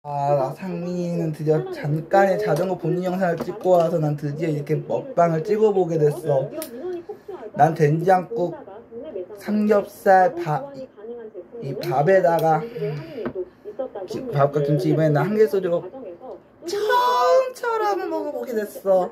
나 상민이는 드디어 잠깐의 자전거 본인 영상을 찍고 와서 난 드디어 이렇게 먹방을 찍어보게 됐어. 난 된장국, 삼겹살, 이 밥에다가 밥과 김치 이번에 난 한 개 소주로 처음처럼 먹어보게 됐어.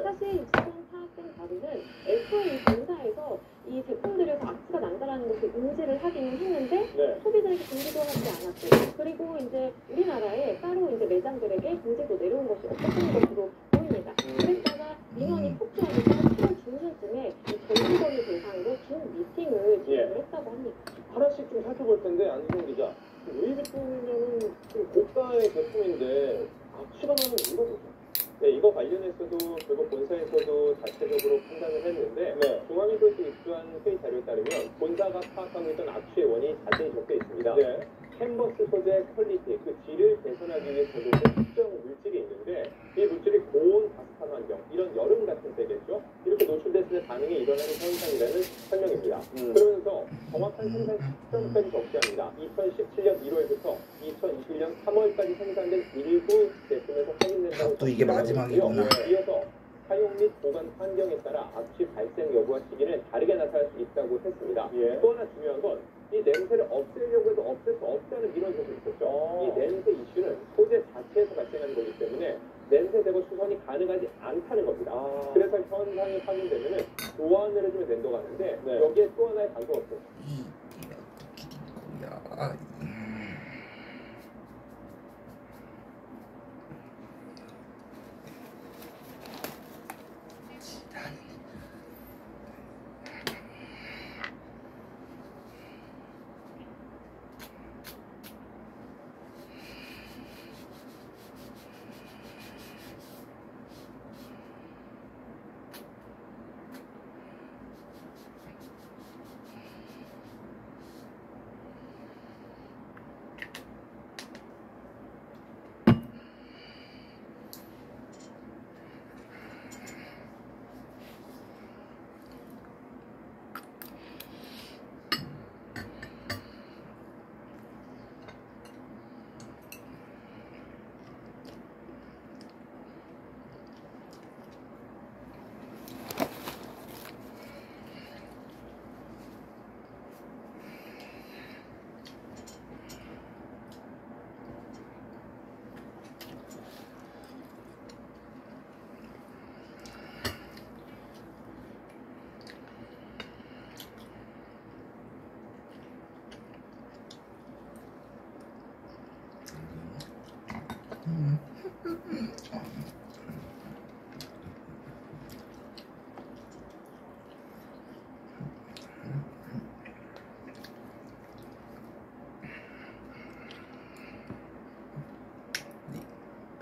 사실 지금 파악된 바로는 애초에 본사에서 이 제품들에서 악취가 난다라는 것을 인지를 하기는 했는데 소비자에게 공지도 하지 않았고, 그리고 이제 우리나라에 따로 이제 매장들에게 공지도 내려온 것이 없었던 것으로 보입니다. 그랬다가 민원이 폭주하니까 7월 중순쯤에 이 전문거리 대상으로 준 미팅을 진행을 했다고 합니다. 하나씩 좀 살펴볼 텐데, 안수정 기자, 루이비통이면은 좀 고가의 제품인데 악취가 나는 이유가 뭐죠? 네, 이거 관련해서도 결국 본사에서도 자체적으로 판단을 했는데 중앙일보에서 입수한 회의 자료에 따르면 본사가 파악하고 있던 악취의 원인이 자세히 적혀 있습니다. 캔버스 소재 퀄리티, 그 질을 개선하기 위해 적용된 특정 물질이 있는데 이 물질이 고온 가습한 환경, 이런 여름 같은 때겠죠? 이렇게 노출됐을 때 반응이 일어나는 현상이라는 설명입니다. 그러면서 정확한 생산 시점까지 적시합니다. 2017년 1월부터 2021년 3월까지 생산된 일부 제품에서 확인된다고. 또 이게 마지막이구나. 이어서 사용 및 보관 환경에 따라 악취 발생 여부와 시기는 다르게 나타날 수 있다고 했습니다. 또 하나 중요한 건 이 냄새를 없애려고 해도 없앨 수 없다는 민원이 있었죠. 이 냄새 이슈는 소재 자체에서 발생하는 거기 때문에 냄새 제거 수선이 가능하지 않다는 겁니다. 그래서 현상이 확인되면은 교환을 해주면 된다고 하는데 여기에 또 하나의 단서가 없어요.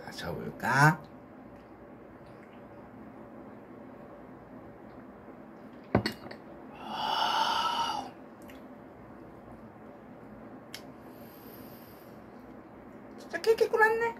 마셔볼까? 진짜 깨끗 끓었네.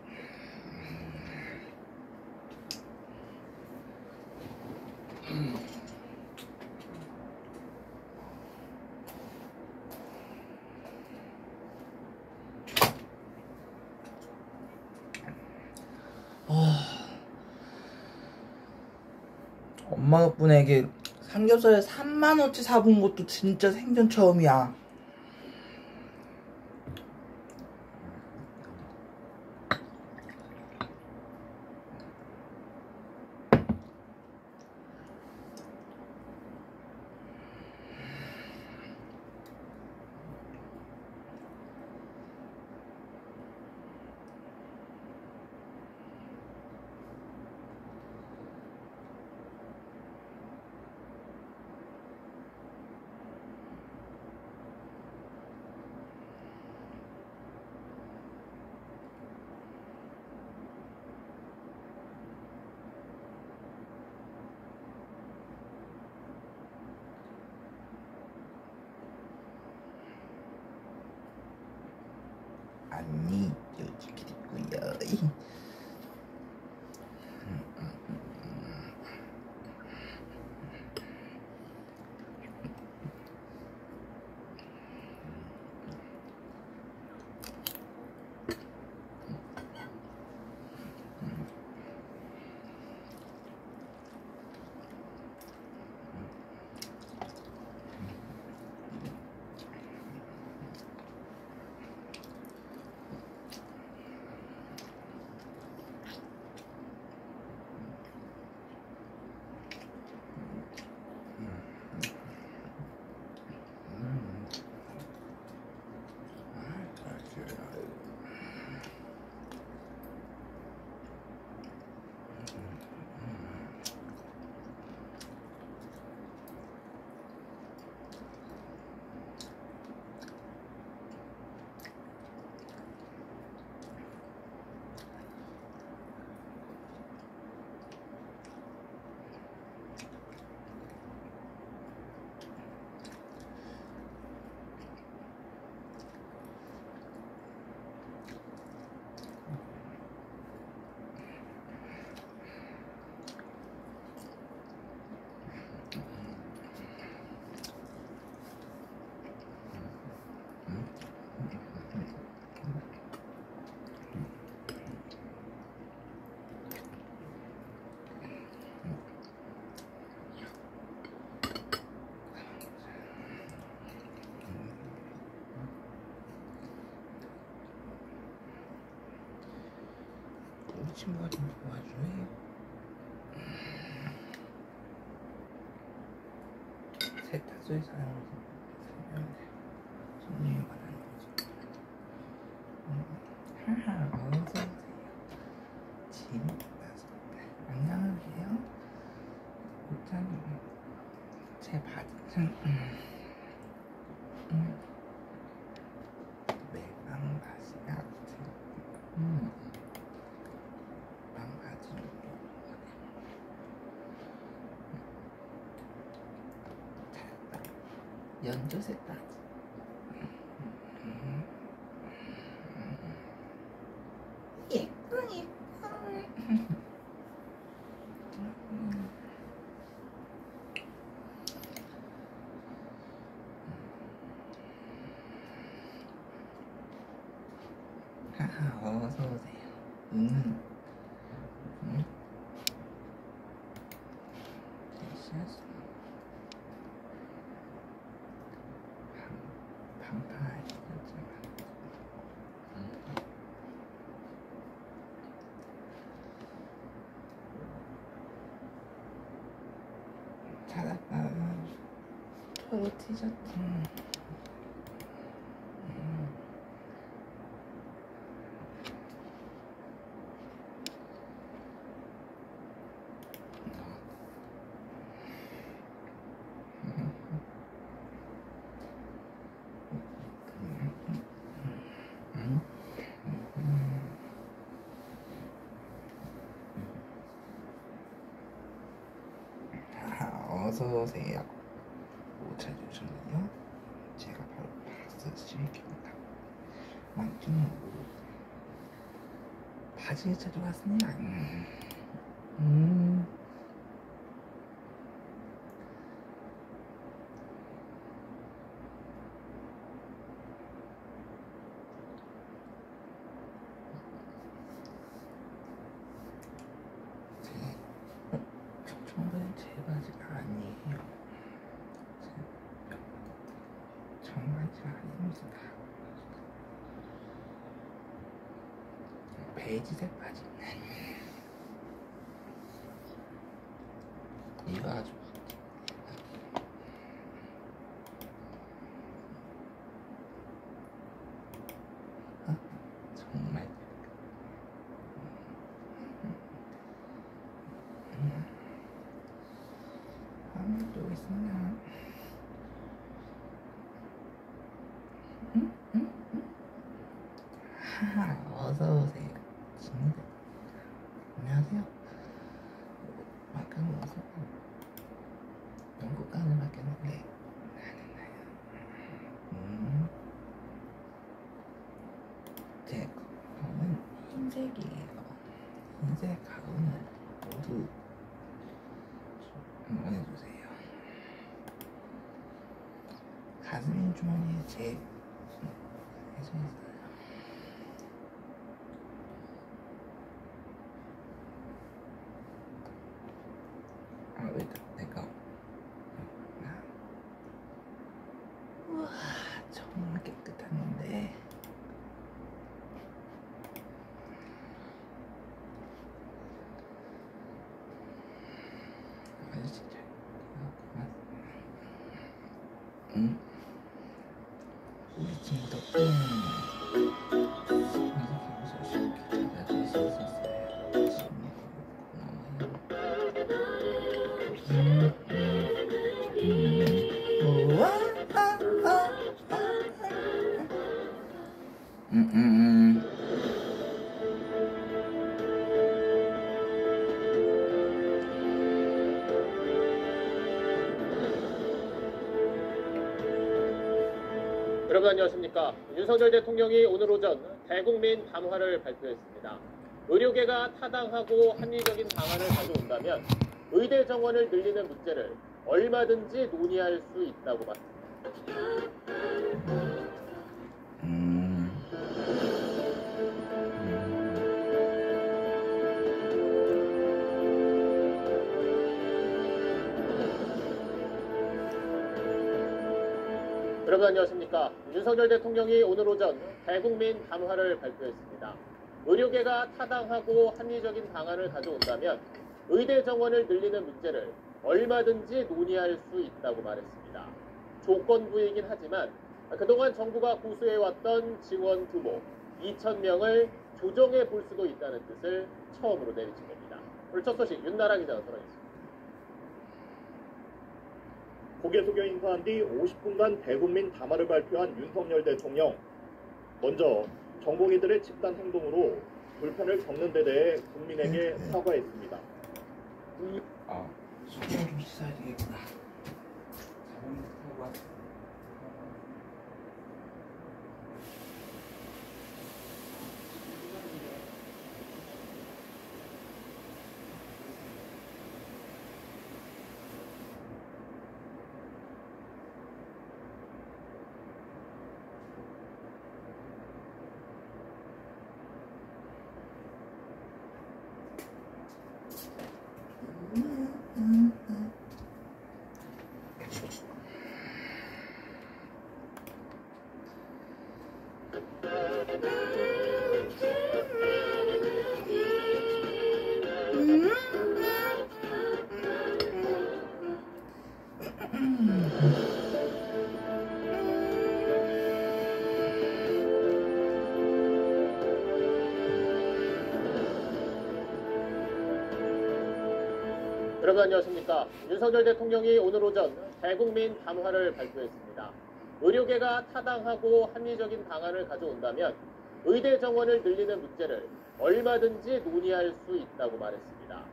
엄마 덕분에 이게 삼겹살에 3만원치 사본 것도 진짜 생전 처음이야. 아니 여기 있고요. 우리 친구가 좀 도와줘요. 세탁소에 사용하는 손님이 말하는 거지. 하하, 어서오세요. 안녕하세요. 옷장님, 제 바지 매방 바지야. 망바지 연두색 바지. 예뻐 예뻐. 하하, 어서 오세요. 반팔 찾았다. 토로 티셔츠. 어서오세요. 못 찾으셨나요? 제가 바로 박스 실기입니다. 망치는 바지를 찾아왔습니다. 청바지는 제 바지가 아니에요. 청바지가 아닙니다. 베이지색 바지. 이거 아주 정말 또 있습니다. 하하, 어서오세요. 안녕하세요. 막간 와서 영국간을 맡겼는데 나는 나요. 제 가운은 흰색이에요. 흰색 가운을 모두 응원해주세요. 가슴 주머니에 제 해서 있어요. 왜 내가 우와 정말 깨끗한데 아주 진짜 우리 친구 덕분에 찾아줄 수 있었어요. 여러분 안녕하십니까. 윤석열 대통령이 오늘 오전 대국민 담화를 발표했습니다. 의료계가 타당하고 합리적인 방안을 가져온다면 의대 정원을 늘리는 문제를 얼마든지 논의할 수 있다고 봤습니다. 여러분 안녕하십니까. 윤석열 대통령이 오늘 오전 대국민 담화를 발표했습니다. 의료계가 타당하고 합리적인 방안을 가져온다면 의대 정원을 늘리는 문제를 얼마든지 논의할 수 있다고 말했습니다. 조건부이긴 하지만 그동안 정부가 고수해왔던 증원 규모 2,000명을 조정해 볼 수도 있다는 뜻을 처음으로 내비친 겁니다. 오늘 첫 소식 윤나라 기자가 전하겠습니다. 고개 숙여 인사한 뒤 50분간 대국민 담화를 발표한 윤석열 대통령. 먼저 정보기들의 집단 행동으로 불편을 겪는 데 대해 국민에게 사과했습니다. 소금 좀 씻어야 되겠구나. 여러분 안녕하십니까. 윤석열 대통령이 오늘 오전 대국민 담화를 발표했습니다. 의료계가 타당하고 합리적인 방안을 가져온다면 의대 정원을 늘리는 문제를 얼마든지 논의할 수 있다고 말했습니다.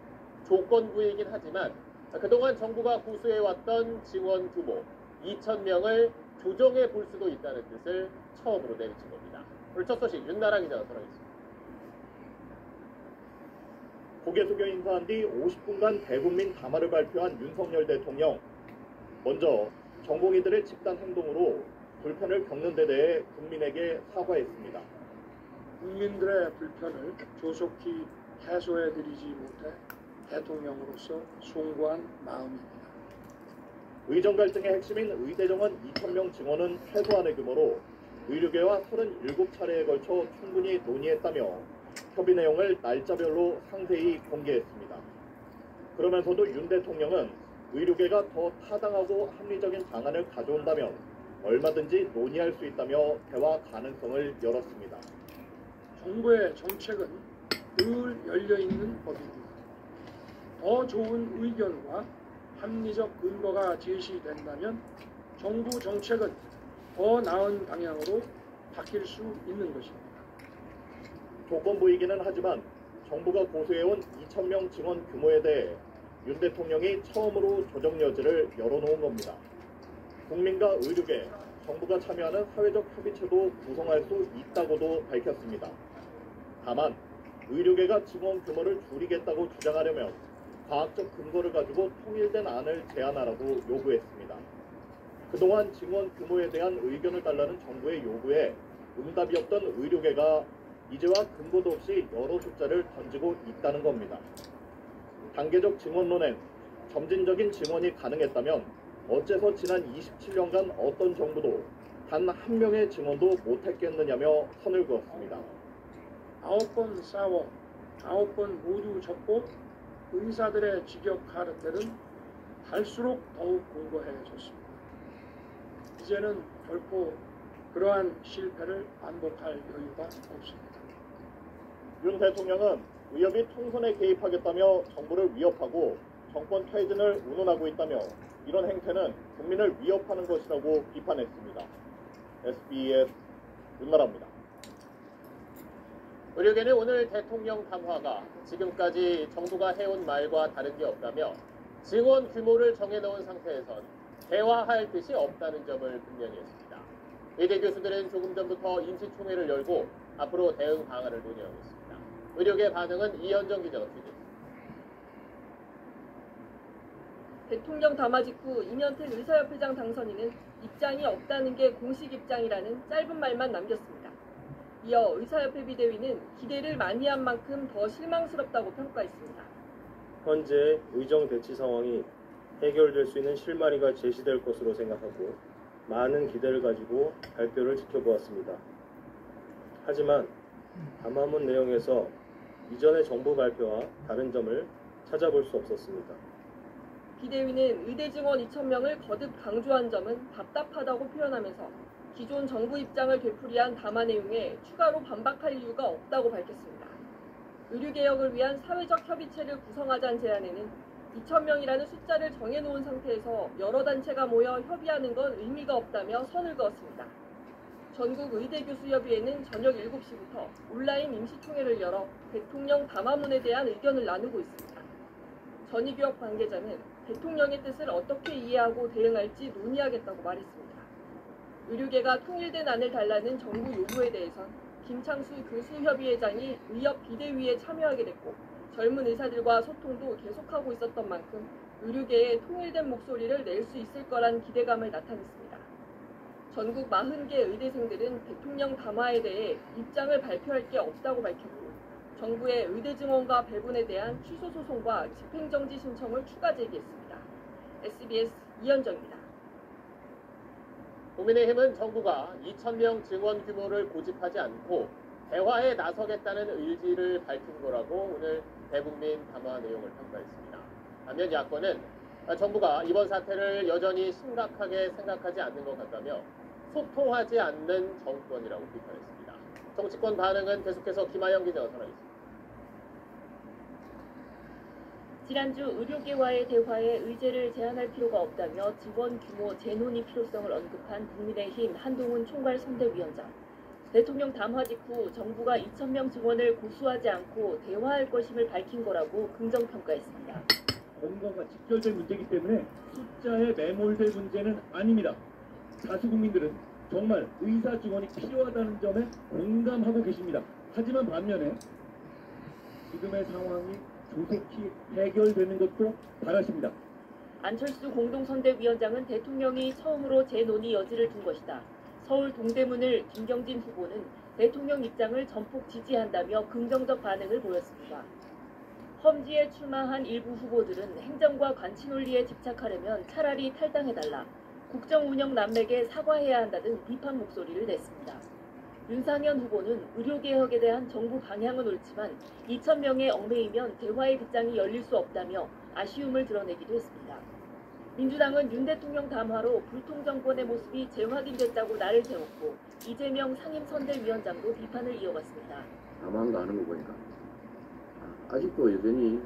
조건부이긴 하지만 그동안 정부가 고수해왔던 증원 규모 2,000명을 조정해 볼 수도 있다는 뜻을 처음으로 내비친 겁니다. 오늘 첫 소식 윤나라 기자가 전하겠습니다. 고개 숙여 인사한 뒤 50분간 대국민 담화를 발표한 윤석열 대통령. 먼저 정보기들의 집단 행동으로 불편을 겪는 데 대해 국민에게 사과했습니다. 국민들의 불편을 조속히 해소해드리지 못해 대통령으로서 송구한 마음입니다. 의정 갈등의 핵심인 의대 정원 2,000명 증원은 최소한의 규모로 의료계와 37차례에 걸쳐 충분히 논의했다며 협의 내용을 날짜별로 상세히 공개했습니다. 그러면서도 윤 대통령은 의료계가 더 타당하고 합리적인 방안을 가져온다면 얼마든지 논의할 수 있다며 대화 가능성을 열었습니다. 정부의 정책은 늘 열려있는 법입니다. 더 좋은 의견과 합리적 근거가 제시된다면 정부 정책은 더 나은 방향으로 바뀔 수 있는 것입니다. 조건부이기는 하지만 정부가 고수해온 2,000명 증원 규모에 대해 윤 대통령이 처음으로 조정 여지를 열어놓은 겁니다. 국민과 의료계, 정부가 참여하는 사회적 협의체도 구성할 수 있다고도 밝혔습니다. 다만 의료계가 증원 규모를 줄이겠다고 주장하려면 과학적 근거를 가지고 통일된 안을 제안하라고 요구했습니다. 그동안 증원 규모에 대한 의견을 달라는 정부의 요구에 응답이 없던 의료계가 이제와 근거도 없이 여러 숫자를 던지고 있다는 겁니다. 단계적 증원론엔 점진적인 증원이 가능했다면 어째서 지난 27년간 어떤 정부도 단 한 명의 증원도 못했겠느냐며 선을 그었습니다. 9번 싸워 9번 모두 졌고 의사들의 직역 카르텔은 갈수록 더욱 공고해졌습니다. 이제는 결코 그러한 실패를 반복할 여유가 없습니다. 윤 대통령은 의협이 총선에 개입하겠다며 정부를 위협하고 정권 퇴진을 운운하고 있다며 이런 행태는 국민을 위협하는 것이라고 비판했습니다. SBS 윤나라입니다. 의료계는 오늘 대통령 담화가 지금까지 정부가 해온 말과 다른 게 없다며 증원 규모를 정해놓은 상태에선 대화할 뜻이 없다는 점을 분명히 했습니다. 의대 교수들은 조금 전부터 임시총회를 열고 앞으로 대응 방안을 논의하고 있습니다. 의료계 반응은 이현정 기자가 취재했습니다. 대통령 담화 직후 임현택 의사협회장 당선인은 입장이 없다는 게 공식 입장이라는 짧은 말만 남겼습니다. 이어 의사협회 비대위는 기대를 많이 한 만큼 더 실망스럽다고 평가했습니다. 현재 의정 대치 상황이 해결될 수 있는 실마리가 제시될 것으로 생각하고 많은 기대를 가지고 발표를 지켜보았습니다. 하지만 담화문 내용에서 이전의 정부 발표와 다른 점을 찾아볼 수 없었습니다. 비대위는 의대 증원 2,000명을 거듭 강조한 점은 답답하다고 표현하면서 기존 정부 입장을 되풀이한 담화 내용에 추가로 반박할 이유가 없다고 밝혔습니다. 의료개혁을 위한 사회적 협의체를 구성하자는 제안에는 2,000명이라는 숫자를 정해놓은 상태에서 여러 단체가 모여 협의하는 건 의미가 없다며 선을 그었습니다. 전국의대교수협의회는 저녁 7시부터 온라인 임시총회를 열어 대통령 담화문에 대한 의견을 나누고 있습니다. 전의교협 관계자는 대통령의 뜻을 어떻게 이해하고 대응할지 논의하겠다고 말했습니다. 의료계가 통일된 안을 달라는 정부 요구에 대해선 김창수 교수협의회장이 의협 비대위에 참여하게 됐고 젊은 의사들과 소통도 계속하고 있었던 만큼 의료계에 통일된 목소리를 낼 수 있을 거란 기대감을 나타냈습니다. 전국 40개 의대생들은 대통령 담화에 대해 입장을 발표할 게 없다고 밝혔고 정부의 의대 증원과 배분에 대한 취소 소송과 집행정지 신청을 추가 제기했습니다. SBS 이현정입니다. 국민의힘은 정부가 2,000명 증원 규모를 고집하지 않고 대화에 나서겠다는 의지를 밝힌 거라고 오늘 대국민 담화 내용을 평가했습니다. 반면 야권은 정부가 이번 사태를 여전히 심각하게 생각하지 않는 것 같다며 소통하지 않는 정권이라고 비판했습니다. 정치권 반응은 계속해서 김하영 기자가 전하겠습니다. 지난주 의료계와의 대화에 의제를 제한할 필요가 없다며 증원 규모 재논의 필요성을 언급한 국민의힘 한동훈 총괄선대위원장. 대통령 담화 직후 정부가 2,000명 증원을 고수하지 않고 대화할 것임을 밝힌 거라고 긍정평가했습니다. 건강과 직결된 문제이기 때문에 숫자에 매몰될 문제는 아닙니다. 다수 국민들은 정말 의사 증원이 필요하다는 점에 공감하고 계십니다. 하지만 반면에 지금의 상황이 조속히 해결되는 것도 바라십니다. 안철수 공동선대위원장은 대통령이 처음으로 재논의 여지를 둔 것이다. 서울 동대문을 김경진 후보는 대통령 입장을 전폭 지지한다며 긍정적 반응을 보였습니다. 험지에 출마한 일부 후보들은 행정과 관치 논리에 집착하려면 차라리 탈당해달라, 국정 운영 난맥에 사과해야 한다는 비판 목소리를 냈습니다. 윤상현 후보는 의료개혁에 대한 정부 방향은 옳지만 2,000명의 얽매이면 대화의 빗장이 열릴 수 없다며 아쉬움을 드러내기도 했습니다. 민주당은 윤 대통령 담화로 불통정권의 모습이 재확인됐다고 날을 세웠고 이재명 상임선대위원장도 비판을 이어갔습니다. 담화가 하는 거 보니까 아직도 여전히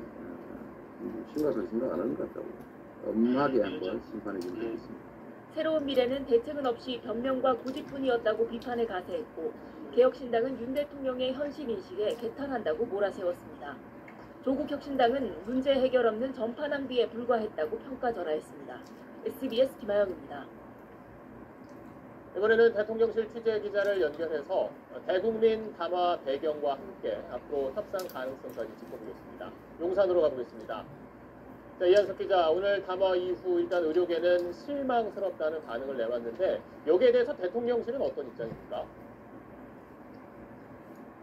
심각하게 생각 안 하는 것 같다고 엄하게 한번 심판해 주면 되겠습니다. 새로운 미래는 대책은 없이 변명과 고집뿐이었다고 비판에 가세했고 개혁신당은 윤 대통령의 현실 인식에 개탄한다고 몰아세웠습니다. 조국혁신당은 문제 해결 없는 전파 낭비에 불과했다고 평가절하했습니다. SBS 김하영입니다. 이번에는 대통령실 취재기자를 연결해서 대국민 담화 배경과 함께 앞으로 협상 가능성까지 짚어보겠습니다. 용산으로 가보겠습니다. 자, 이한석 기자, 오늘 담화 이후 일단 의료계는 실망스럽다는 반응을 내왔는데 여기에 대해서 대통령실은 어떤 입장입니까?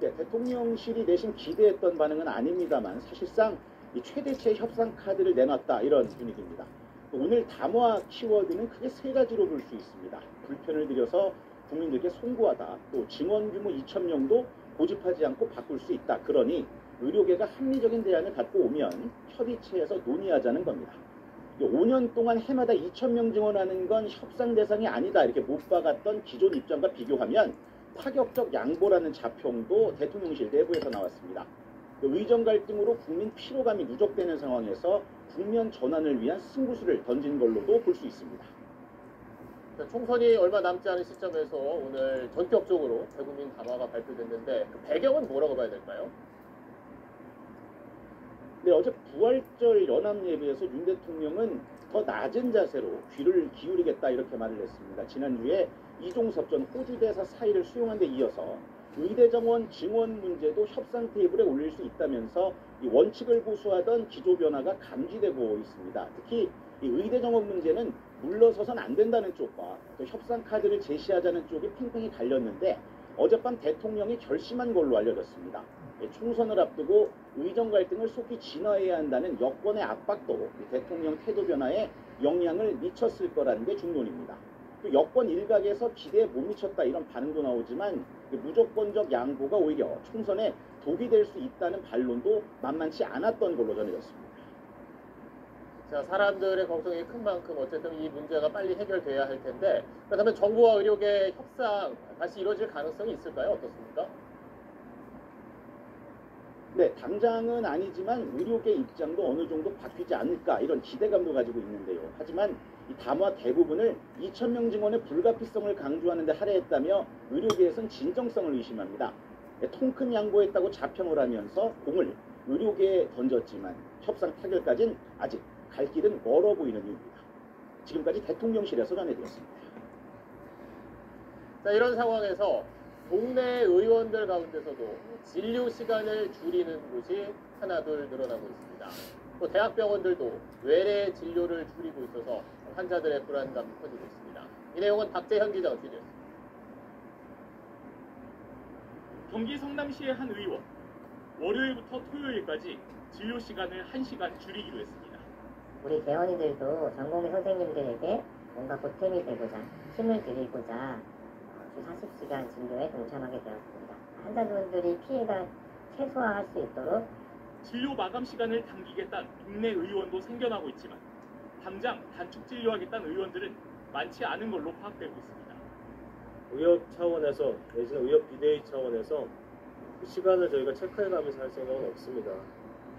네, 대통령실이 내심 기대했던 반응은 아닙니다만 사실상 이 최대치의 협상 카드를 내놨다 이런 분위기입니다. 오늘 담화 키워드는 크게 세 가지로 볼 수 있습니다. 불편을 들여서 국민들께 송구하다, 또 증원 규모 2,000명도 고집하지 않고 바꿀 수 있다. 그러니 의료계가 합리적인 대안을 갖고 오면 협의체에서 논의하자는 겁니다. 5년 동안 해마다 2,000명 증원하는 건 협상 대상이 아니다 이렇게 못 박았던 기존 입장과 비교하면 파격적 양보라는 자평도 대통령실 내부에서 나왔습니다. 의정 갈등으로 국민 피로감이 누적되는 상황에서 국면 전환을 위한 승부수를 던진 걸로도 볼 수 있습니다. 총선이 얼마 남지 않은 시점에서 오늘 전격적으로 대국민 담화가 발표됐는데 그 배경은 뭐라고 봐야 될까요? 네, 어제 부활절 연합 예배에서 윤 대통령은 더 낮은 자세로 귀를 기울이겠다 이렇게 말을 했습니다. 지난주에 이종섭 전 호주 대사 사의를 수용한 데 이어서 의대 정원 증원 문제도 협상 테이블에 올릴 수 있다면서 이 원칙을 고수하던 기조 변화가 감지되고 있습니다. 특히 이 의대 정원 문제는 물러서선 안 된다는 쪽과 또 협상 카드를 제시하자는 쪽이 팽팽히 갈렸는데 어젯밤 대통령이 결심한 걸로 알려졌습니다. 총선을 앞두고 의정 갈등을 속히 진화해야 한다는 여권의 압박도 대통령 태도 변화에 영향을 미쳤을 거라는 게 중론입니다. 또 여권 일각에서 기대에 못 미쳤다 이런 반응도 나오지만 무조건적 양보가 오히려 총선에 독이 될 수 있다는 반론도 만만치 않았던 걸로 전해졌습니다. 자, 사람들의 걱정이 큰 만큼 어쨌든 이 문제가 빨리 해결돼야 할 텐데, 그렇다면 정부와 의료계 협상 다시 이루어질 가능성이 있을까요? 어떻습니까? 네, 당장은 아니지만 의료계 입장도 어느 정도 바뀌지 않을까 이런 기대감도 가지고 있는데요. 하지만 이 담화 대부분을 2,000명 증원의 불가피성을 강조하는 데 할애했다며 의료계에선 진정성을 의심합니다. 통큰 양보했다고 자평을 하면서 공을 의료계에 던졌지만 협상 타결까지는 아직 갈 길은 멀어 보이는 이유입니다. 지금까지 대통령실에서 전해드렸습니다. 자, 이런 상황에서 동네 의원들 가운데서도 진료 시간을 줄이는 곳이 하나둘 늘어나고 있습니다. 또 대학병원들도 외래 진료를 줄이고 있어서 환자들의 불안감이 커지고 있습니다. 이 내용은 박재현 기자가 취재했습니다. 경기 성남시의 한 의원, 월요일부터 토요일까지 진료 시간을 1시간 줄이기로 했습니다. 우리 개원이들도 전공의 선생님들에게 뭔가 보탬이 되고자 힘을 드리고자 주 40시간 진료에 동참하게 되었습니다. 환자분들이 피해가 최소화할 수 있도록 진료 마감 시간을 당기겠다는 동네 의원도 생겨나고 있지만 당장 단축 진료하겠다는 의원들은 많지 않은 걸로 파악되고 있습니다. 의협 차원에서 내지는 의협 비대위 차원에서 그 시간을 저희가 체크해가면서 할 생각은 없습니다.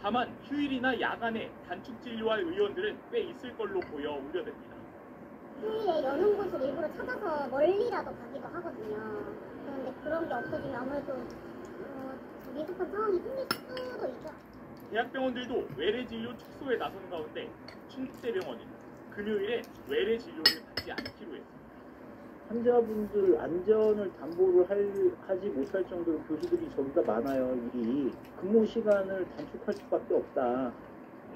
다만 휴일이나 야간에 단축 진료할 의원들은 꽤 있을 걸로 보여 우려됩니다. 휴일에 여는 곳을 일부러 찾아서 멀리라도 가기도 하거든요. 그런데 그런 게 없어지면 아무래도 미흡한 상황이 생길 수도 있죠. 대학병원들도 외래 진료 축소에 나선 가운데 충북대병원은 금요일에 외래 진료를 받지 않기로 했습니다. 환자분들 안전을 담보를 하지 못할 정도로 교수들이 저기가 많아요. 일이 근무 시간을 단축할 수밖에 없다.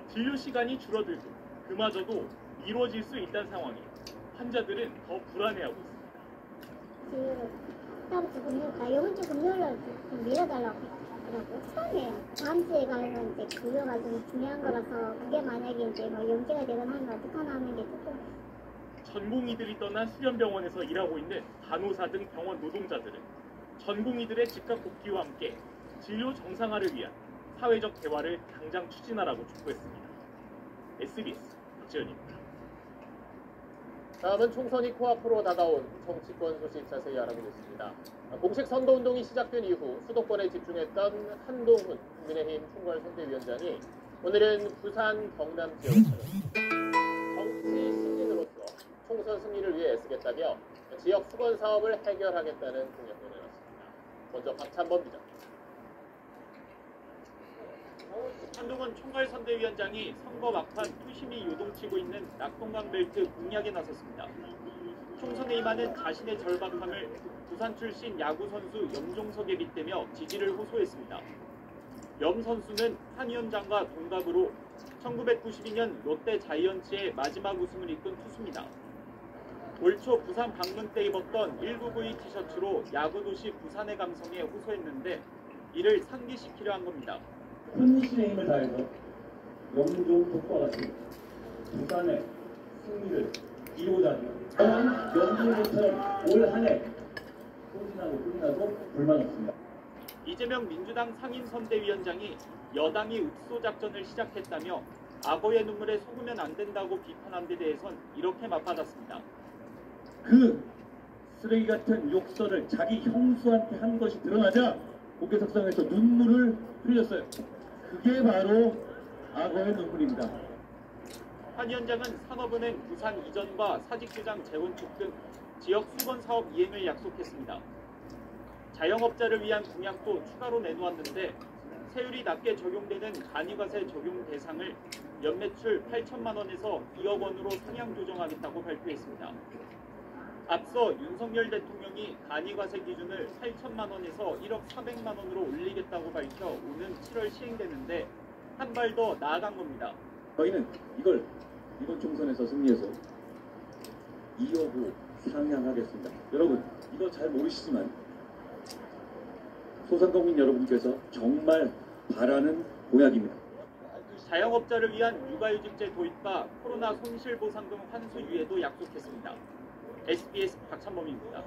진료 시간이 줄어들고 그마저도 이루어질 수 있다는 상황이 환자들은 더 불안해하고 있습니다. 다음 주 금요일, 이번 주 금요일로 좀 밀어달라고 하더라고요. 처음에 다음 주에 가면 이제 진료가 좀 중요한 거라서 그게 만약에 이제 뭐 연기가 되거나 하면 어떡하나 하는 게 조금. 전공의들이 떠난 수련병원에서 일하고 있는 간호사 등 병원 노동자들은 전공의들의 즉각 복귀와 함께 진료 정상화를 위한 사회적 대화를 당장 추진하라고 촉구했습니다. SBS 박지현입니다. 다음은 총선이 코앞으로 다가온 정치권 소식 자세히 알아보겠습니다. 공식 선거운동이 시작된 이후 수도권에 집중했던 한동훈 국민의힘 총괄선대위원장이 오늘은 부산 경남 지역을 찾았습니다. 정치 신인으로서 총선 승리를 위해 애쓰겠다며 지역 수건 사업을 해결하겠다는 공약을 내놨습니다. 먼저 박찬범 기자. 한동훈 총괄선대위원장이 선거 막판 투심이 요동치고 있는 낙동강벨트 공략에 나섰습니다. 총선에 임하는 자신의 절박함을 부산 출신 야구선수 염종석에 빗대며 지지를 호소했습니다. 염 선수는 한 위원장과 동갑으로 1992년 롯데 자이언츠의 마지막 우승을 이끈 투수입니다. 올 초 부산 방문 때 입었던 1992 티셔츠로 야구도시 부산의 감성에 호소했는데 이를 상기시키려 한 겁니다. 혼신의 힘을 다해서 염종석과 같이 부산의 승리를 이루고자 합니다. 염종석처럼 올 한 해 소진하고 끝나도 불만 없습니다. 이재명 민주당 상임선대위원장이 여당이 읍소 작전을 시작했다며 악어의 눈물에 속으면 안 된다고 비판한 데 대해선 이렇게 맞받았습니다. 그 쓰레기 같은 욕설을 자기 형수한테 한 것이 드러나자 국회석상에서 눈물을 흘렸어요. 그게 바로 악어의 눈물입니다. 한 위원장은 산업은행 부산 이전과 사직구장 재건축 등 지역 수건 사업 이행을 약속했습니다. 자영업자를 위한 공약도 추가로 내놓았는데 세율이 낮게 적용되는 간이과세 적용 대상을 연매출 8천만 원에서 2억 원으로 상향 조정하겠다고 발표했습니다. 앞서 윤석열 대통령이 간이과세 기준을 8천만 원에서 1억 400만 원으로 올리겠다고 밝혀 오는 7월 시행되는데 한 발 더 나아간 겁니다. 저희는 이번 총선에서 승리해서 2억 상향하겠습니다. 여러분 이거 잘 모르시지만 소상공인 여러분께서 정말 바라는 공약입니다. 자영업자를 위한 육아휴직제 도입과 코로나 손실보상금 환수 유예도 약속했습니다. SBS 박찬범입니다.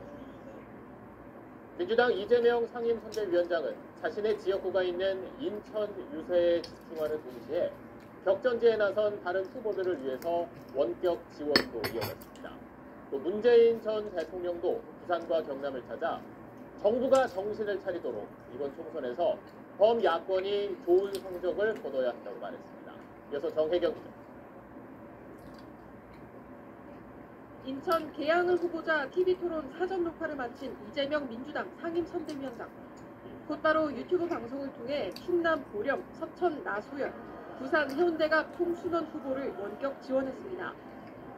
민주당 이재명 상임선대위원장은 자신의 지역구가 있는 인천 유세에 집중하는 동시에 격전지에 나선 다른 후보들을 위해서 원격 지원도 이어갔습니다. 또 문재인 전 대통령도 부산과 경남을 찾아 정부가 정신을 차리도록 이번 총선에서 범야권이 좋은 성적을 거둬야 한다고 말했습니다. 이어서 정혜경 기자. 인천 계양을 후보자 TV토론 사전 녹화를 마친 이재명 민주당 상임선대위원장. 곧바로 유튜브 방송을 통해 충남 보령, 서천 나소연, 부산 해운대갑 홍순원 후보를 원격 지원했습니다.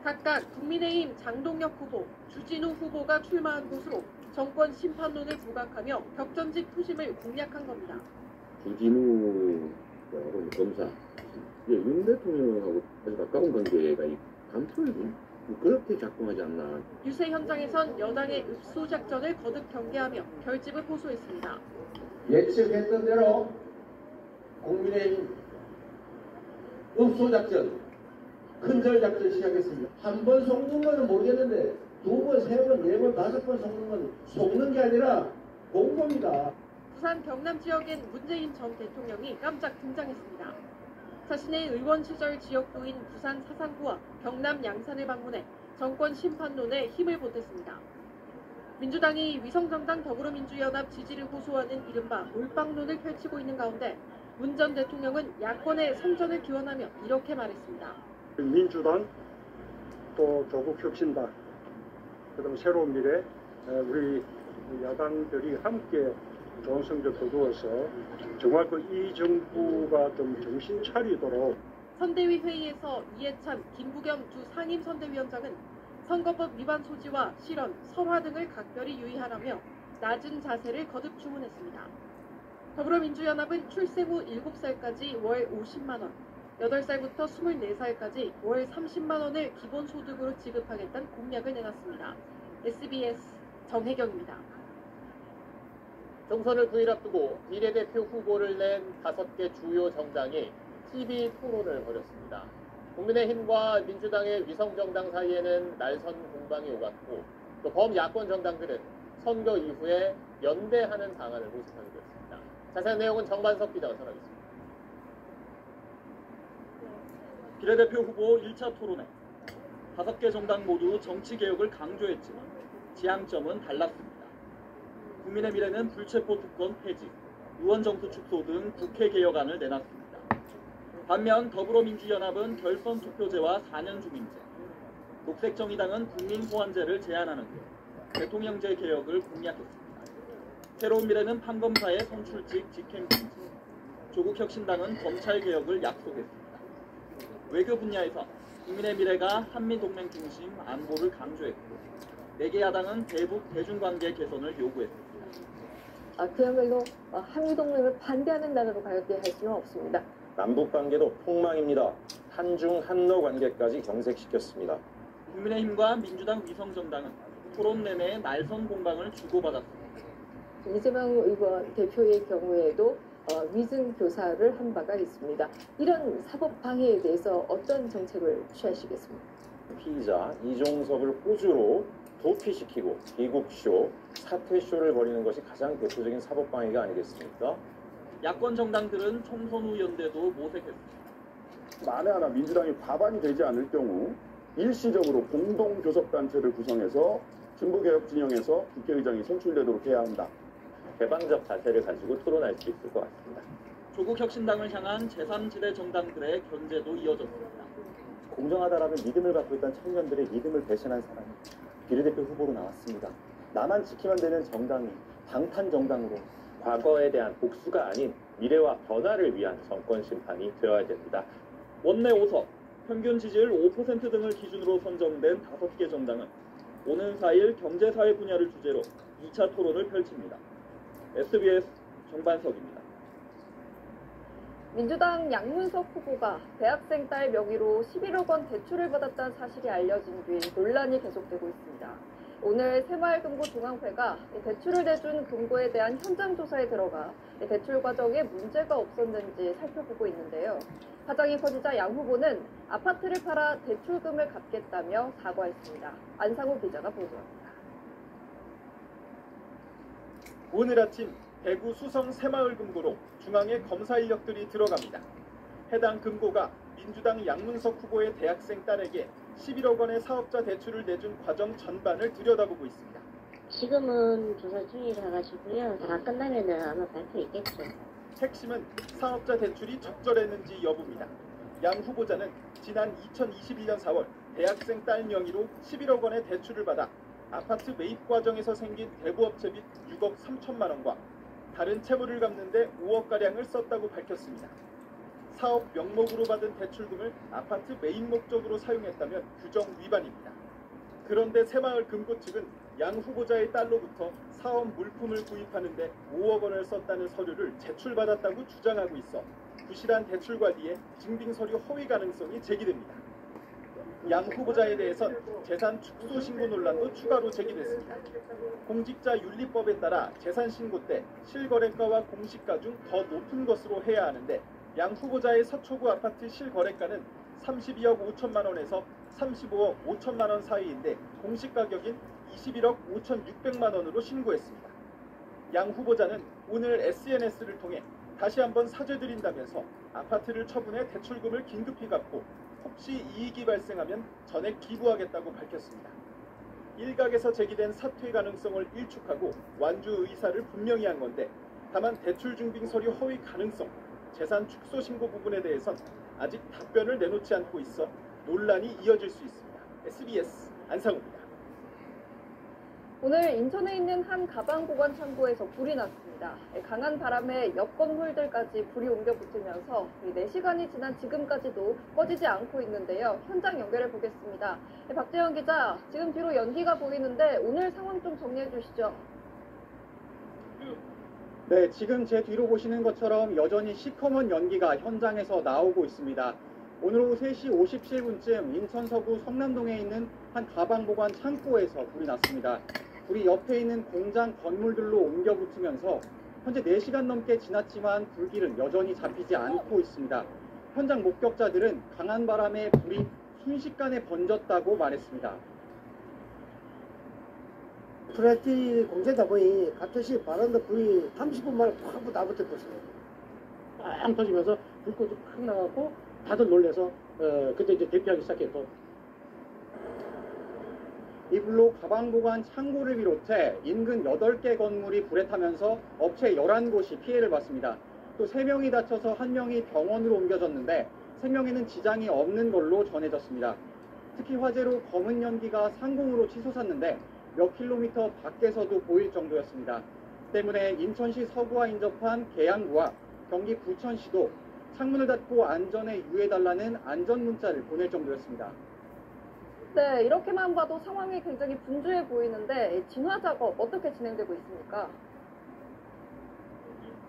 각각 국민의힘 장동혁 후보, 주진우 후보가 출마한 곳으로 정권 심판론을 부각하며 격전지 투심을 공략한 겁니다. 주진우 검사, 윤 대통령하고 아주 가까운 관계가 이 간표에도 그렇게 작동하지 않나. 유세 현장에선 여당의 읍소 작전을 거듭 경계하며 결집을 호소했습니다. 예측했던 대로 국민의힘 읍소 작전, 큰절 작전 시작했습니다. 한 번 속는 거는 모르겠는데 2번, 3번, 4번, 5번 속는 건 속는 게 아니라 공범이다. 부산 경남 지역엔 문재인 전 대통령이 깜짝 등장했습니다. 자신의 의원 시절 지역구인 부산 사상구와 경남 양산을 방문해 정권 심판론에 힘을 보탰습니다. 민주당이 위성정당 더불어민주연합 지지를 호소하는 이른바 몰빵론을 펼치고 있는 가운데 문 전 대통령은 야권의 선전을 기원하며 이렇게 말했습니다. 민주당, 또 조국혁신당, 그다음 새로운 미래, 우리 야당들이 함께 좋은 성적 거두어서 정말 이 정부가 좀 정신 차리도록. 선대위 회의에서 이해찬, 김부겸 두 상임 선대위원장은 선거법 위반 소지와 실언, 설화 등을 각별히 유의하라며 낮은 자세를 거듭 주문했습니다. 더불어민주연합은 출생 후 7살까지 월 50만 원, 8살부터 24살까지 월 30만 원을 기본소득으로 지급하겠다는 공약을 내놨습니다. SBS 정혜경입니다. 총선을 9일 앞두고 비례대표 후보를 낸 5개 주요 정당이 TV 토론을 벌였습니다. 국민의힘과 민주당의 위성정당 사이에는 날선 공방이 오갔고 또 범야권 정당들은 선거 이후에 연대하는 방안을 모색하게 됐습니다. 자세한 내용은 정반석 기자가 전하겠습니다. 비례대표 후보 1차 토론회. 5개 정당 모두 정치개혁을 강조했지만 지향점은 달랐습니다. 국민의 미래는 불체포 특권 폐지, 의원 정수 축소 등 국회 개혁안을 내놨습니다. 반면 더불어민주연합은 결선 투표제와 4년 중임제, 녹색정의당은 국민호환제를 제안하는 등 대통령제 개혁을 공약했습니다. 새로운 미래는 판검사의 선출직 직행 금지, 조국혁신당은 검찰 개혁을 약속했습니다. 외교 분야에서 국민의 미래가 한미동맹 중심 안보를 강조했고 4개 야당은 대북 대중관계 개선을 요구했습니다. 그야말로 한미동맹을 반대하는 나라로 가게 할 수는 없습니다. 남북관계도 폭망입니다. 한중 한러 관계까지 경색시켰습니다. 국민의힘과 민주당 위성정당은 토론 내내 날선 공방을 주고받았습니다. 이재명 의원 대표의 경우에도 위증 교사를 한 바가 있습니다. 이런 사법 방해에 대해서 어떤 정책을 취하시겠습니까? 피의자 이종석을 호주로 도피시키고 귀국쇼, 사퇴쇼를 벌이는 것이 가장 대표적인 사법 방해가 아니겠습니까? 야권 정당들은 총선 후 연대도 모색했습니다. 만에 하나 민주당이 과반이 되지 않을 경우 일시적으로 공동교섭단체를 구성해서 진보개혁 진영에서 국회의장이 선출되도록 해야 한다. 개방적 자세를 가지고 토론할 수 있을 것 같습니다. 조국혁신당을 향한 제3지대 정당들의 견제도 이어졌습니다. 공정하다라는 믿음을 갖고 있던 청년들의 믿음을 배신한 사람이 비례대표 후보로 나왔습니다. 나만 지키면 되는 정당이 방탄 정당으로 과거에 대한 복수가 아닌 미래와 변화를 위한 정권 심판이 되어야 됩니다. 원내 5석, 평균 지지율 5% 등을 기준으로 선정된 5개 정당은 오는 4일 경제사회 분야를 주제로 2차 토론을 펼칩니다. SBS 정반석입니다. 민주당 양문석 후보가 대학생 딸 명의로 11억 원 대출을 받았다는 사실이 알려진 뒤 논란이 계속되고 있습니다. 오늘 새마을금고중앙회가 대출을 내준 금고에 대한 현장 조사에 들어가 대출 과정에 문제가 없었는지 살펴보고 있는데요. 파장이 커지자 양 후보는 아파트를 팔아 대출금을 갚겠다며 사과했습니다. 안상우 기자가 보도합니다. 오늘 아침 대구 수성 새마을금고로 중앙에 검사 인력들이 들어갑니다. 해당 금고가 민주당 양문석 후보의 대학생 딸에게 11억 원의 사업자 대출을 내준 과정 전반을 들여다보고 있습니다. 지금은 조사 중이라 가지고요. 다 끝나면은 아마 발표 있겠죠. 핵심은 사업자 대출이 적절했는지 여부입니다. 양 후보자는 지난 2021년 4월 대학생 딸 명의로 11억 원의 대출을 받아 아파트 매입 과정에서 생긴 대부업체 빚 6억 3천만 원과 다른 채무를 갚는 데 5억가량을 썼다고 밝혔습니다. 사업 명목으로 받은 대출금을 아파트 매입 목적으로 사용했다면 규정 위반입니다. 그런데 새마을금고 측은 양 후보자의 딸로부터 사업 물품을 구입하는데 5억 원을 썼다는 서류를 제출받았다고 주장하고 있어 부실한 대출 관리에 증빙서류 허위 가능성이 제기됩니다. 양 후보자에 대해선 재산 축소 신고 논란도 추가로 제기됐습니다. 공직자윤리법에 따라 재산 신고 때 실거래가와 공시가 중 더 높은 것으로 해야 하는데 양 후보자의 서초구 아파트 실거래가는 32억 5천만 원에서 35억 5천만 원 사이인데 공시가격인 21억 5,600만 원으로 신고했습니다. 양 후보자는 오늘 SNS를 통해 다시 한번 사죄드린다면서 아파트를 처분해 대출금을 긴급히 갚고 혹시 이익이 발생하면 전액 기부하겠다고 밝혔습니다. 일각에서 제기된 사퇴 가능성을 일축하고 완주 의사를 분명히 한 건데 다만 대출 증빙 서류 허위 가능성, 재산 축소 신고 부분에 대해선 아직 답변을 내놓지 않고 있어 논란이 이어질 수 있습니다. SBS 안상우입니다. 오늘 인천에 있는 한 가방 보관 창고에서 불이 났습니다. 강한 바람에 옆 건물들까지 불이 옮겨 붙으면서 4시간이 지난 지금까지도 꺼지지 않고 있는데요. 현장 연결해 보겠습니다. 박재현 기자, 지금 뒤로 연기가 보이는데 오늘 상황 좀 정리해 주시죠. 네, 지금 제 뒤로 보시는 것처럼 여전히 시커먼 연기가 현장에서 나오고 있습니다. 오늘 오후 3시 57분쯤 인천 서구 성남동에 있는 한 가방 보관 창고에서 불이 났습니다. 불이 옆에 있는 공장 건물들로 옮겨 붙으면서 현재 4시간 넘게 지났지만 불길은 여전히 잡히지 않고 있습니다. 현장 목격자들은 강한 바람에 불이 순식간에 번졌다고 말했습니다. 프라이티 공장다 보니 갑자기 바람도 불이 30분 만에 확 나붙어버렸어요. 빵 터지면서 불꽃이 팍 나가고 다들 놀래서 그때 이제 대피하기 시작했고, 이 불로 가방 보관 창고를 비롯해 인근 8개 건물이 불에 타면서 업체 11곳이 피해를 봤습니다. 또 3명이 다쳐서 1명이 병원으로 옮겨졌는데 생명에는 지장이 없는 걸로 전해졌습니다. 특히 화재로 검은 연기가 상공으로 치솟았는데 몇 킬로미터 밖에서도 보일 정도였습니다. 때문에 인천시 서구와 인접한 계양구와 경기 부천시도 창문을 닫고 안전에 유의해달라는 안전 문자를 보낼 정도였습니다. 네, 이렇게만 봐도 상황이 굉장히 분주해 보이는데 진화 작업 어떻게 진행되고 있습니까?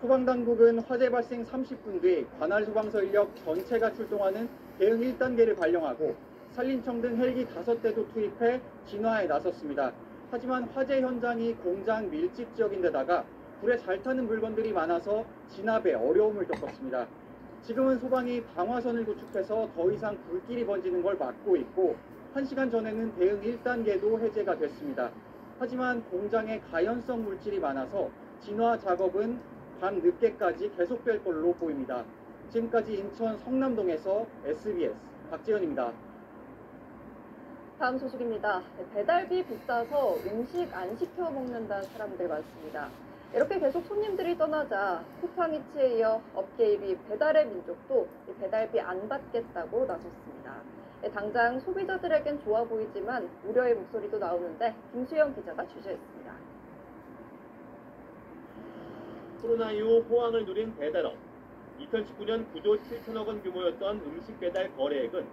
소방당국은 화재 발생 30분 뒤 관할 소방서 인력 전체가 출동하는 대응 1단계를 발령하고 산림청 등 헬기 5대도 투입해 진화에 나섰습니다. 하지만 화재 현장이 공장 밀집 지역인데다가 불에 잘 타는 물건들이 많아서 진압에 어려움을 겪었습니다. 지금은 소방이 방화선을 구축해서 더 이상 불길이 번지는 걸 막고 있고 1시간 전에는 대응 1단계도 해제가 됐습니다. 하지만 공장에 가연성 물질이 많아서 진화 작업은 밤 늦게까지 계속될 걸로 보입니다. 지금까지 인천 성남동에서 SBS 박재현입니다. 다음 소식입니다. 배달비 비싸서 음식 안 시켜 먹는다는 사람들 많습니다. 이렇게 계속 손님들이 떠나자 쿠팡이츠에 이어 업계 1위 배달의 민족도 배달비 안 받겠다고 나섰습니다. 당장 소비자들에겐 좋아 보이지만 우려의 목소리도 나오는데 김수영 기자가 취재했습니다. 코로나 이후 호황을 누린 배달업. 2019년 9조 7천억 원 규모였던 음식 배달 거래액은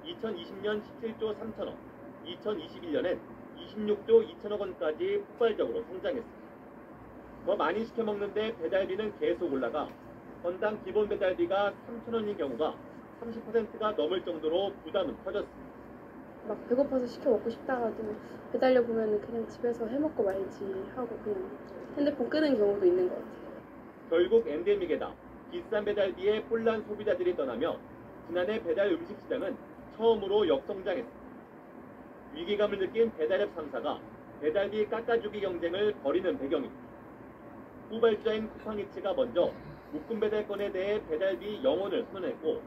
2020년 17조 3천억, 2021년엔 26조 2천억 원까지 폭발적으로 성장했습니다. 더 많이 시켜 먹는데 배달비는 계속 올라가 건당 기본 배달비가 3천 원인 경우가 30%가 넘을 정도로 부담은 커졌습니다. 막 배고파서 시켜 먹고 싶다가도 배달료 보면 그냥 집에서 해 먹고 말지 하고 그냥 핸드폰 끄는 경우도 있는 것 같아요. 결국 엔데믹에다 비싼 배달비에 혼란 소비자들이 떠나며 지난해 배달 음식 시장은 처음으로 역성장했습니다. 위기감을 느낀 배달앱 3사가 배달비 깎아주기 경쟁을 벌이는 배경입니다. 후발주자인 쿠팡이츠가 먼저 묶음 배달건에 대해 배달비 0원을 선언했고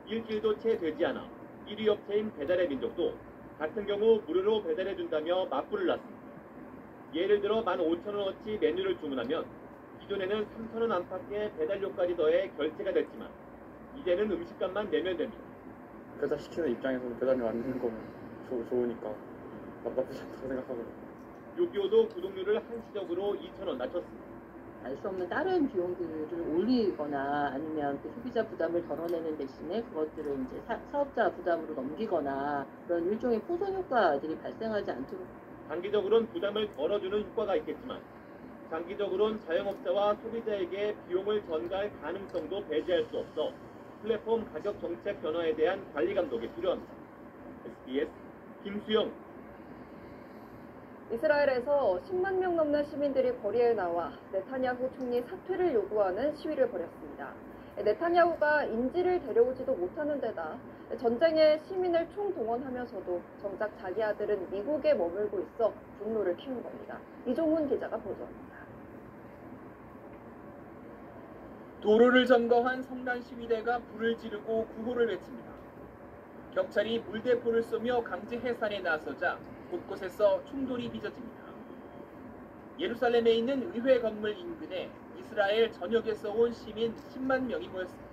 일주일도 채 되지 않아 1위 업체인 배달의 민족도 같은 경우 무료로 배달해준다며 맞불을 놨습니다. 예를 들어 15,000원어치 메뉴를 주문하면 기존에는 3,000원 안팎의 배달료까지 더해 결제가 됐지만 이제는 음식값만 내면 됩니다. 배달시키는 입장에서는 배달료 안 내는 거면 좋으니까 나쁘지 않다고 생각하거든요. 요기요도 구독료를 한시적으로 2,000원 낮췄습니다. 알 수 없는 다른 비용들을 올리거나 아니면 그 소비자 부담을 덜어내는 대신에 그것들을 이제 사업자 부담으로 넘기거나 그런 일종의 포선 효과들이 발생하지 않도록 단기적으로는 부담을 덜어주는 효과가 있겠지만 장기적으로는 자영업자와 소비자에게 비용을 전가할 가능성도 배제할 수 없어 플랫폼 가격 정책 변화에 대한 관리 감독이 필요합니다. SBS 김수영. 이스라엘에서 10만 명 넘는 시민들이 거리에 나와 네타냐후 총리 사퇴를 요구하는 시위를 벌였습니다. 네타냐후가 인질을 데려오지도 못하는 데다 전쟁에 시민을 총동원하면서도 정작 자기 아들은 미국에 머물고 있어 분노를 키운 겁니다. 이종훈 기자가 보도합니다. 도로를 점거한 성난 시위대가 불을 지르고 구호를 외칩니다. 경찰이 물대포를 쏘며 강제 해산에 나서자 곳곳에서 충돌이 빚어집니다. 예루살렘에 있는 의회 건물 인근에 이스라엘 전역에서 온 시민 10만 명이 모였습니다.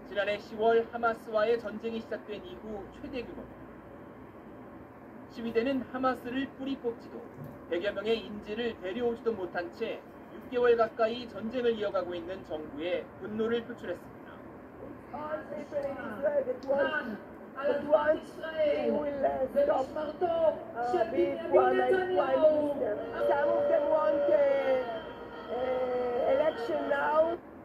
지난해 10월 하마스와의 전쟁이 시작된 이후 최대 규모입니다. 시위대는 하마스를 뿌리 뽑지도 100여 명의 인질을 데려오지도 못한 채 6개월 가까이 전쟁을 이어가고 있는 정부에 분노를 표출했습니다.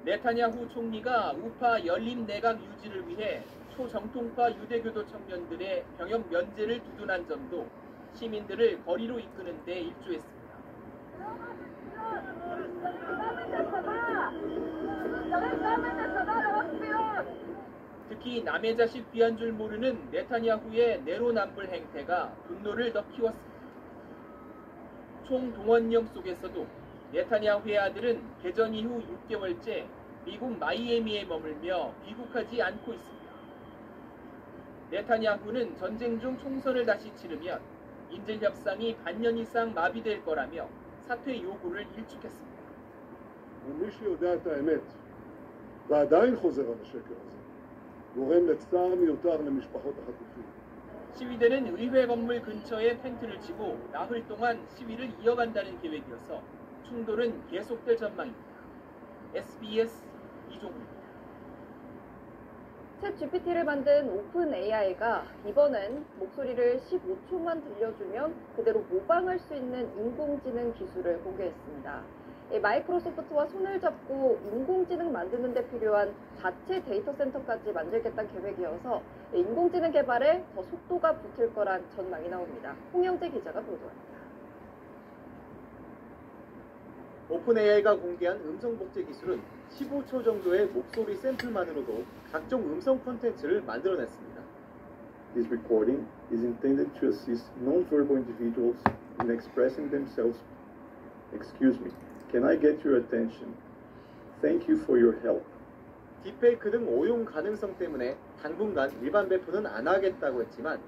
네타냐후 총리가 우파 연립 내각 유지를 위해 초정통파 유대교도 청년들의 병역 면제를 두둔한 점도 시민들을 거리로 이끄는 데 일조했습니다. 특히 남의 자식 귀한 줄 모르는 네타냐후의 내로남불 행태가 분노를 더 키웠습니다. 총동원령 속에서도 네타냐후의 아들은 개전 이후 6개월째 미국 마이애미에 머물며 귀국하지 않고 있습니다. 네타냐후는 전쟁 중 총선을 다시 치르면 인질 협상이 반년 이상 마비될 거라며 사퇴 요구를 일축했습니다. ומי שיודע את האמת ועדיין חוזר על השקר הזה גורם לצער מיותר למשפחות החטופים. 시위대는 의회 건물 근처에 텐트를 치고 나흘 동안 시위를 이어간다는 계획이어서 충돌은 계속될 전망입니다. SBS 이종훈입니다. 챗 GPT를 만든 오픈 AI가 이번엔 목소리를 15초만 들려주면 그대로 모방할 수 있는 인공지능 기술을 공개했습니다. 마이크로소프트와 손을 잡고 인공지능 만드는 데 필요한 자체 데이터 센터까지 만들겠다는 계획이어서 인공지능 개발에 더 속도가 붙을 거란 전망이 나옵니다. 홍영재 기자가 보도합니다. 오픈 AI가 공개한 음성 복제 기술은 15초 정도의 목소리 샘플만으로도 각종 음성 콘텐츠를 만들어냈습니다. This recording is intended to assist non-verbal individuals in expressing themselves. Excuse me, can I get your attention? Thank you for your help. 딥페이크 등 오용 가능성 때문에 당분간 일반 배포는 안 하겠다고 했지만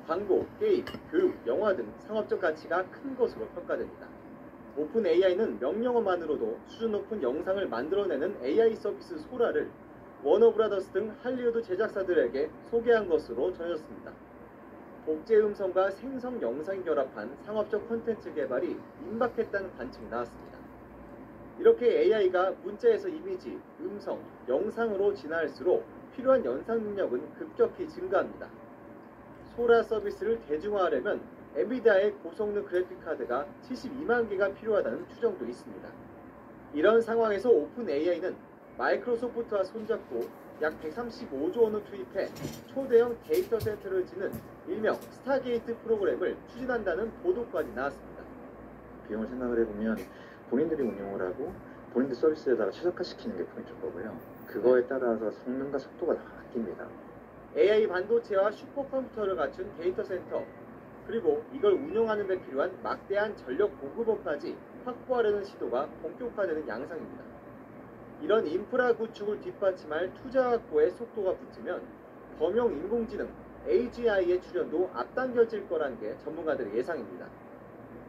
광고, 게임, 교육, 영화 등 상업적 가치가 큰 것으로 평가됩니다. 오픈 AI는 명령어만으로도 수준 높은 영상을 만들어내는 AI 서비스 소라를 워너브라더스 등 할리우드 제작사들에게 소개한 것으로 전해졌습니다. 복제 음성과 생성 영상이 결합한 상업적 콘텐츠 개발이 임박했다는 관측이 나왔습니다. 이렇게 AI가 문자에서 이미지, 음성, 영상으로 진화할수록 필요한 연상 능력은 급격히 증가합니다. 소라 서비스를 대중화하려면 엔비디아의 고성능 그래픽카드가 72만 개가 필요하다는 추정도 있습니다. 이런 상황에서 오픈 AI는 마이크로소프트와 손잡고 약 135조 원을 투입해 초대형 데이터 센터를 짓는 일명 스타게이트 프로그램을 추진한다는 보도까지 나왔습니다. 비용을 생각을 해보면 본인들이 운영을 하고 본인들 서비스에다가 최적화시키는 게 포인트인 거고요. 그거에 따라서 성능과 속도가 다 바뀝니다. AI 반도체와 슈퍼컴퓨터를 갖춘 데이터 센터, 그리고 이걸 운영하는 데 필요한 막대한 전력 보급원까지 확보하려는 시도가 본격화되는 양상입니다. 이런 인프라 구축을 뒷받침할 투자 확보에 속도가 붙으면 범용 인공지능 AGI의 출현도 앞당겨질 거라는 게 전문가들의 예상입니다.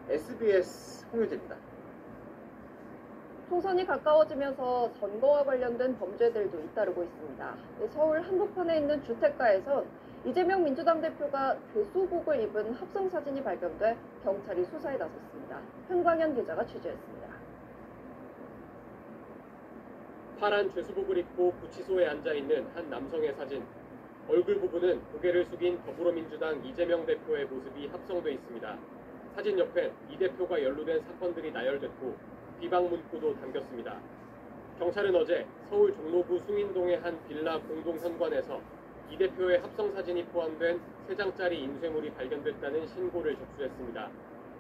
SBS 홍유재입니다. 총선이 가까워지면서 선거와 관련된 범죄들도 잇따르고 있습니다. 서울 한복판에 있는 주택가에선 이재명 민주당 대표가 괴수복을 입은 합성사진이 발견돼 경찰이 수사에 나섰습니다. 현광현 기자가 취재했습니다. 파란 죄수복을 입고 구치소에 앉아있는 한 남성의 사진. 얼굴 부분은 고개를 숙인 더불어민주당 이재명 대표의 모습이 합성돼 있습니다. 사진 옆엔 이 대표가 연루된 사건들이 나열됐고 비방 문구도 담겼습니다. 경찰은 어제 서울 종로구 숭인동의 한 빌라 공동현관에서 이 대표의 합성사진이 포함된 3장짜리 인쇄물이 발견됐다는 신고를 접수했습니다.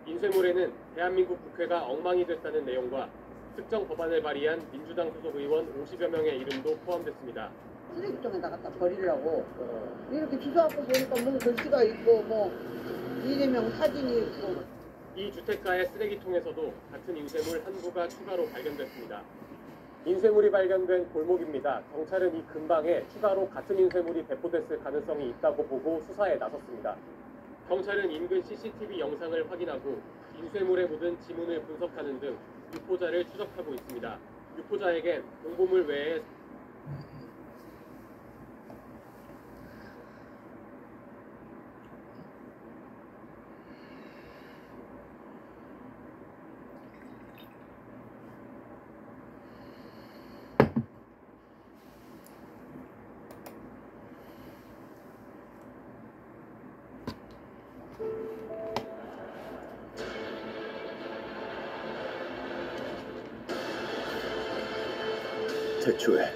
인쇄물에는 대한민국 국회가 엉망이 됐다는 내용과 특정 법안을 발의한 민주당 소속 의원 50여 명의 이름도 포함됐습니다. 쓰레기통에다 갖다 버리려고 이렇게 주워갖고 보니까 뭐 글씨가 있고 뭐 이재명 사진이 있고. 이 주택가의 쓰레기통에서도 같은 인쇄물 한 부가 추가로 발견됐습니다. 인쇄물이 발견된 골목입니다. 경찰은 이 근방에 추가로 같은 인쇄물이 배포됐을 가능성이 있다고 보고 수사에 나섰습니다. 경찰은 인근 CCTV 영상을 확인하고 인쇄물에 묻은 지문을 분석하는 등 유포자를 추적하고 있습니다. 유포자에겐 공보물 외에 대초에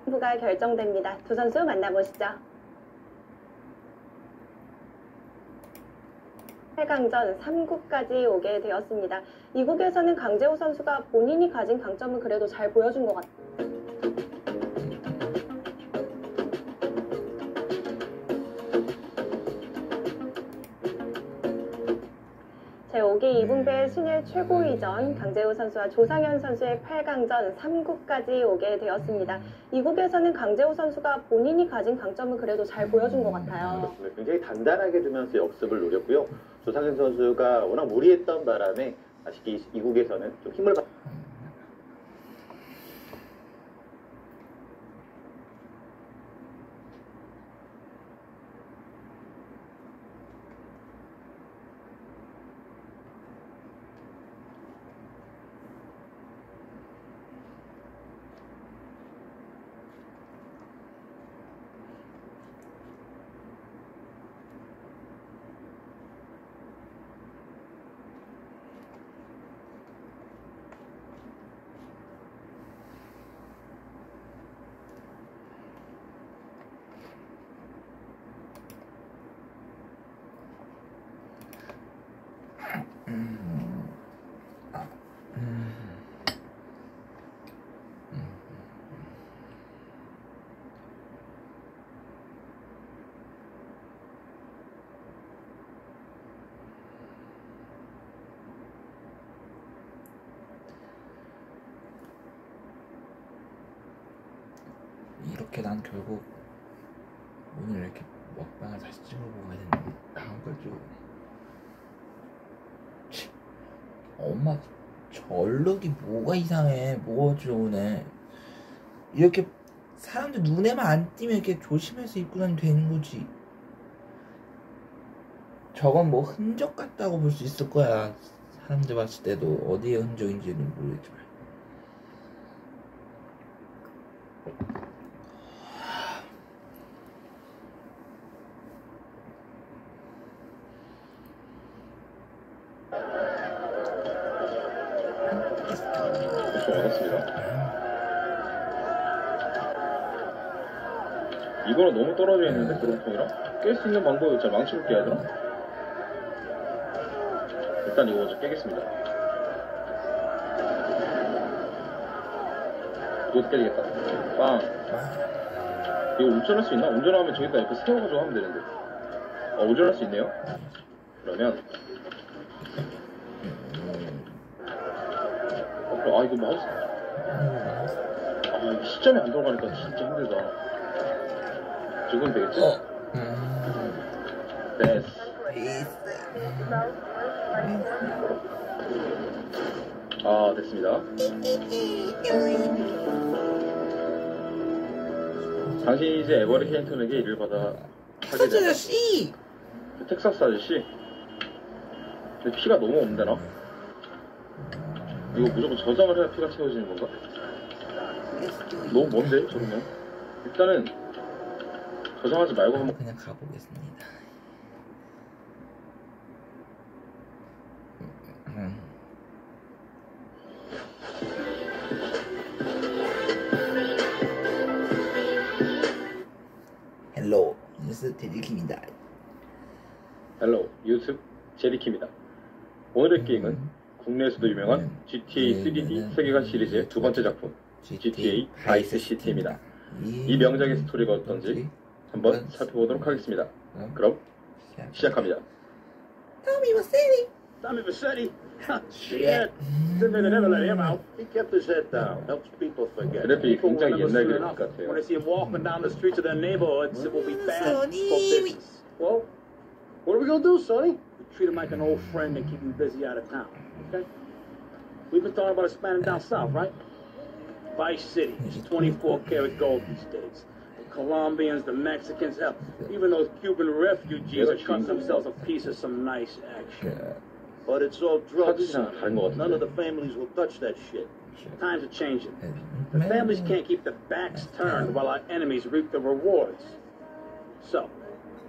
승부가 결정됩니다. 두 선수 만나보시죠. 8강전 3국까지 오게 되었습니다. 이국에서는 강재호 선수가 본인이 가진 강점은 그래도 잘 보여준 것 같아요. 제5기 이분배 신예 최고위전 강재호 선수와 조상현 선수의 8강전 3국까지 오게 되었습니다. 이국에서는 강재호 선수가 본인이 가진 강점은 그래도 잘 보여준 것 같아요. 굉장히 단단하게 두면서 역습을 노렸고요. 조상현 선수가 워낙 무리했던 바람에 아쉽게 이국에서는 좀 힘을 받... 이렇게 난 결국 오늘 이렇게 먹방을 다시 찍어보고 가야 되는데 다음 걸 좀 엄마 전력이 뭐가 이상해. 뭐가 좋으네. 이렇게 사람들 눈에만 안 띄면 이렇게 조심해서 입고 다니면 되는 거지. 저건 뭐 흔적 같다고 볼 수 있을 거야. 사람들 봤을 때도 어디에 흔적인지는 모르겠지만. 이거랑 너무 떨어져 있는데 드럼통이랑 깰 수 있는 방법이 있잖아. 망치로 깨야 되나? 일단 이거 먼저 깨겠습니다. 이것도 깨지겠다. 빵. 이거 운전할 수 있나? 운전하면 저기다 옆에 세워가지고 하면 되는데. 운전할 수 있네요. 그러면 이거 마우스 이거 시점이 안 돌아가니까 진짜 힘들다. 죽으면 되겠지? 됐어. 됐습니다. 당신이 이제 에버리 케인턴에게 일을 받아 하게 되나? 아저씨! 텍사스 아저씨? 근데 피가 너무 없는데 나? 이거 무조건 저장을 해야 피가 채워지는 건가? 너무 먼데 저러면? 일단은 저장하지 말고 한번 그냥 가보겠습니다. 헬로 뉴스 제리킴입니다. 헬로 유튜브 제리킴입니다. 오늘의 게임은 국내에서도 유명한 GTA 3D 세계관 시리즈의 두 번째 작품 GTA 바이스 시티입니다. 이 명작의 스토리가 어떤지 한번 살펴보도록 하겠습니다. 그럼 시작합니다. Tommy Vercetti. Tommy Vercetti? Shit. Didn't they never let him out? He kept his head down. Helps people forget. 그래픽이 굉장히 옛날 그래픽 같아요. When I see him walking down the streets of their neighborhoods, it will be bad for business. Well, what are we gonna do, Sonny? We treat him like an old friend and keep him busy out of town. Okay? We've been talking about expanding down south, right? Vice City is 24 karat gold these days. The Colombians, the Mexicans, hell, even those Cuban refugees are cutting themselves a piece of some nice action. But it's all drugs. None of the families will touch that shit. Times are changing. The families can't keep their backs turned while our enemies reap the rewards. So,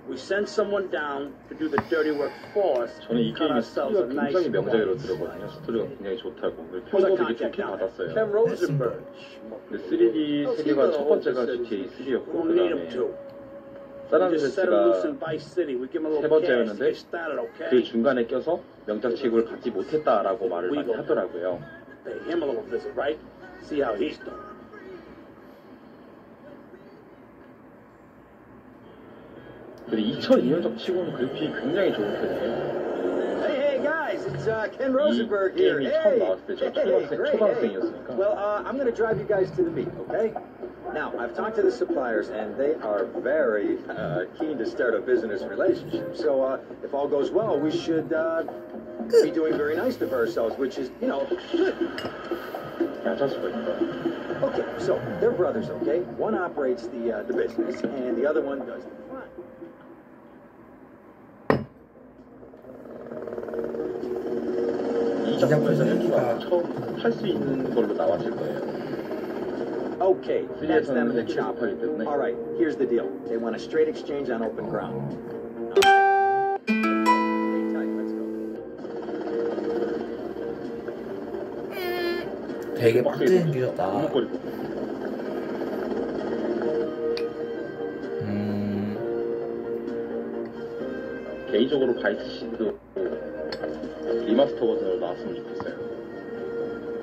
we send someone down to do the dirty work for us. 저는 이 게임의 스토리가 굉장히 명작이라고 들었거든요. 스토리가 굉장히 좋다고. 평가도 되게 좋게 받았어요. 근데 3D 세계관 첫 번째가 GTA 3였고 그 다음에 사란제스가 세 번째였는데 그 중간에 껴서 명작 취급을 받지 못했다라고 말을 많이 하더라고요. 근데 2002년작 치고는 그래픽이 굉장히 좋은 편이에요. Hey guys, it's Ken Rosenberg here. 게임이 처음 나왔을 때 저 초등학생이었으니까. Well, I'm going to drive you guys to the meet, okay? Now, I've talked to the suppliers, and they are very keen to start a business relationship. So, if all goes well, we should be doing very nice for ourselves, which is, you know, good. Okay, so they're brothers, okay? One operates the business, and the other one does the front. 이 작품에서 헬기가 처음 탈 수 있는 걸로 나왔을 거예요. Okay, that's them in the chopper. All right, here's the deal. They want a straight exchange on open ground. 되게 빡센 길이었다. 개인적으로 바이스 시티도 리마스터 버전으로 나왔으면 좋겠어요.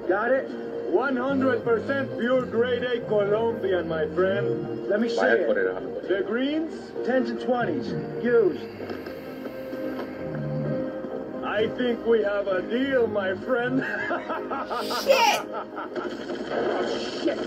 Got it? 100% pure grade A Colombian, my friend. Let me see 마약 it. 거래를 하는 거죠. The greens, 10s and 20s, used. I think we have a deal, my friend. Shit! Oh, shit!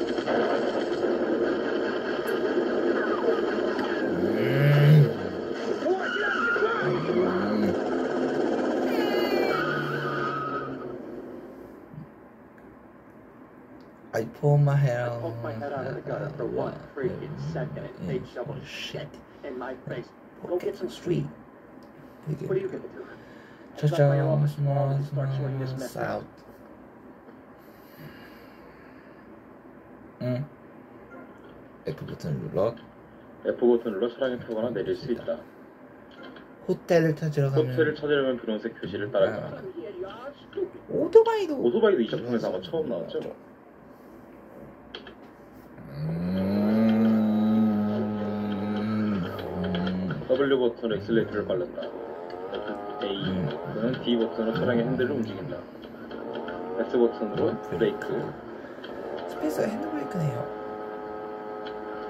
I pull my hair I poked my head out of the gutter for one freaking second and they shoveled shit in my face. Go get some street. What are you gonna do? 짜잔, south. 응. F 버튼 눌러. F 버튼 눌러 차량에 타거나 내릴 수 있다. 호텔을 찾으러 가면. 호텔을 찾으려면 분홍색 표시를 따라가. 오토바이도 이 작품에서 아마 처음 나왔죠? W 버튼으로 엑셀레이터를 빨른다. A 또는 D 버튼으로 차량의 핸들을 움직인다. S 버튼으로 브레이크. 스페이스가 핸드브레이크네요.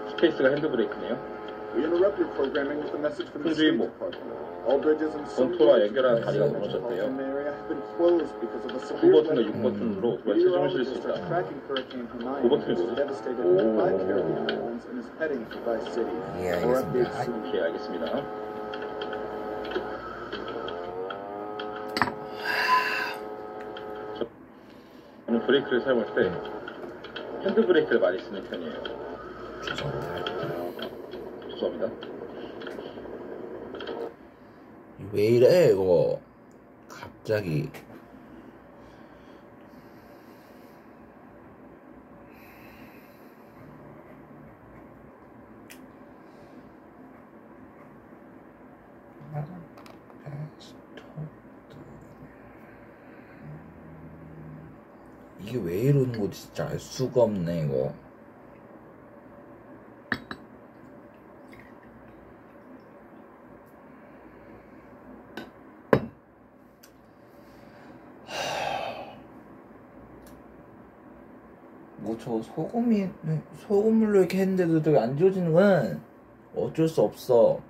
스페이스가 핸드브레이크네요. We interrupt your programming with a message from the State 풍주의보. Department. All bridges in some 본토와 연결하는 다리가 무너졌대요. area have been closed because of a 9 severe 버튼과 weather. 6 버튼으로 오토바이 최종을 실을 수 Meteorologists 있다. are tracking Hurricane 9 Hermione, 버튼이 which has 뭐죠? devastated 5 Caribbean islands and is heading for Vice City. 예, More 알겠습니다. updates soon. 오케이, 알겠습니다. 저는 브레이크를 사용할 때 핸드브레이크를 많이 쓰는 편이에요. 죄송합니다. 왜 이래 이거 갑자기. 이게 왜 이러는 건지 진짜 알 수가 없네 이거. 뭐 저 소금물로 이렇게 했는데도 되게 안 지워지는 건 어쩔 수 없어.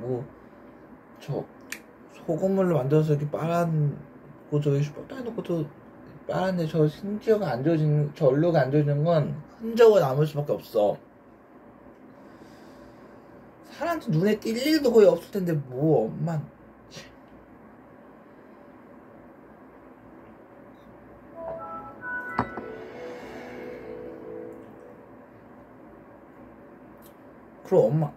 뭐 저 소금물로 만들어서 이렇게 빨았고 저기 슈퍼타에 넣고도 빨았는데 저 심지어가 안 지워지는, 저 얼룩이 안 지워지는 건 흔적은 남을 수밖에 없어. 사람한테 눈에 띌 일도 거의 없을 텐데 뭐 엄마. 그럼 엄마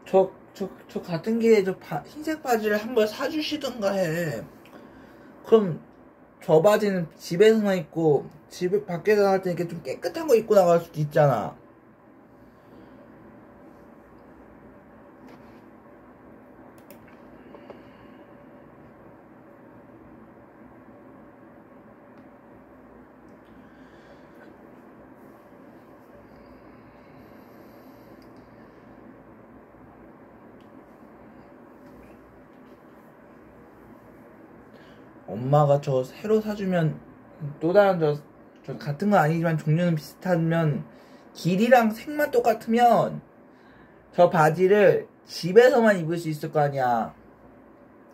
저 같은 길에 흰색 바지를 한번 사주시던가 해. 그럼 저 바지는 집에서만 입고 집에 밖에서 나갈 때 이렇게 좀 깨끗한 거 입고 나갈 수도 있잖아. 엄마가 저 새로 사주면 또 다른 저 같은 건 아니지만 종류는 비슷하면 길이랑 색만 똑같으면 저 바지를 집에서만 입을 수 있을 거 아니야.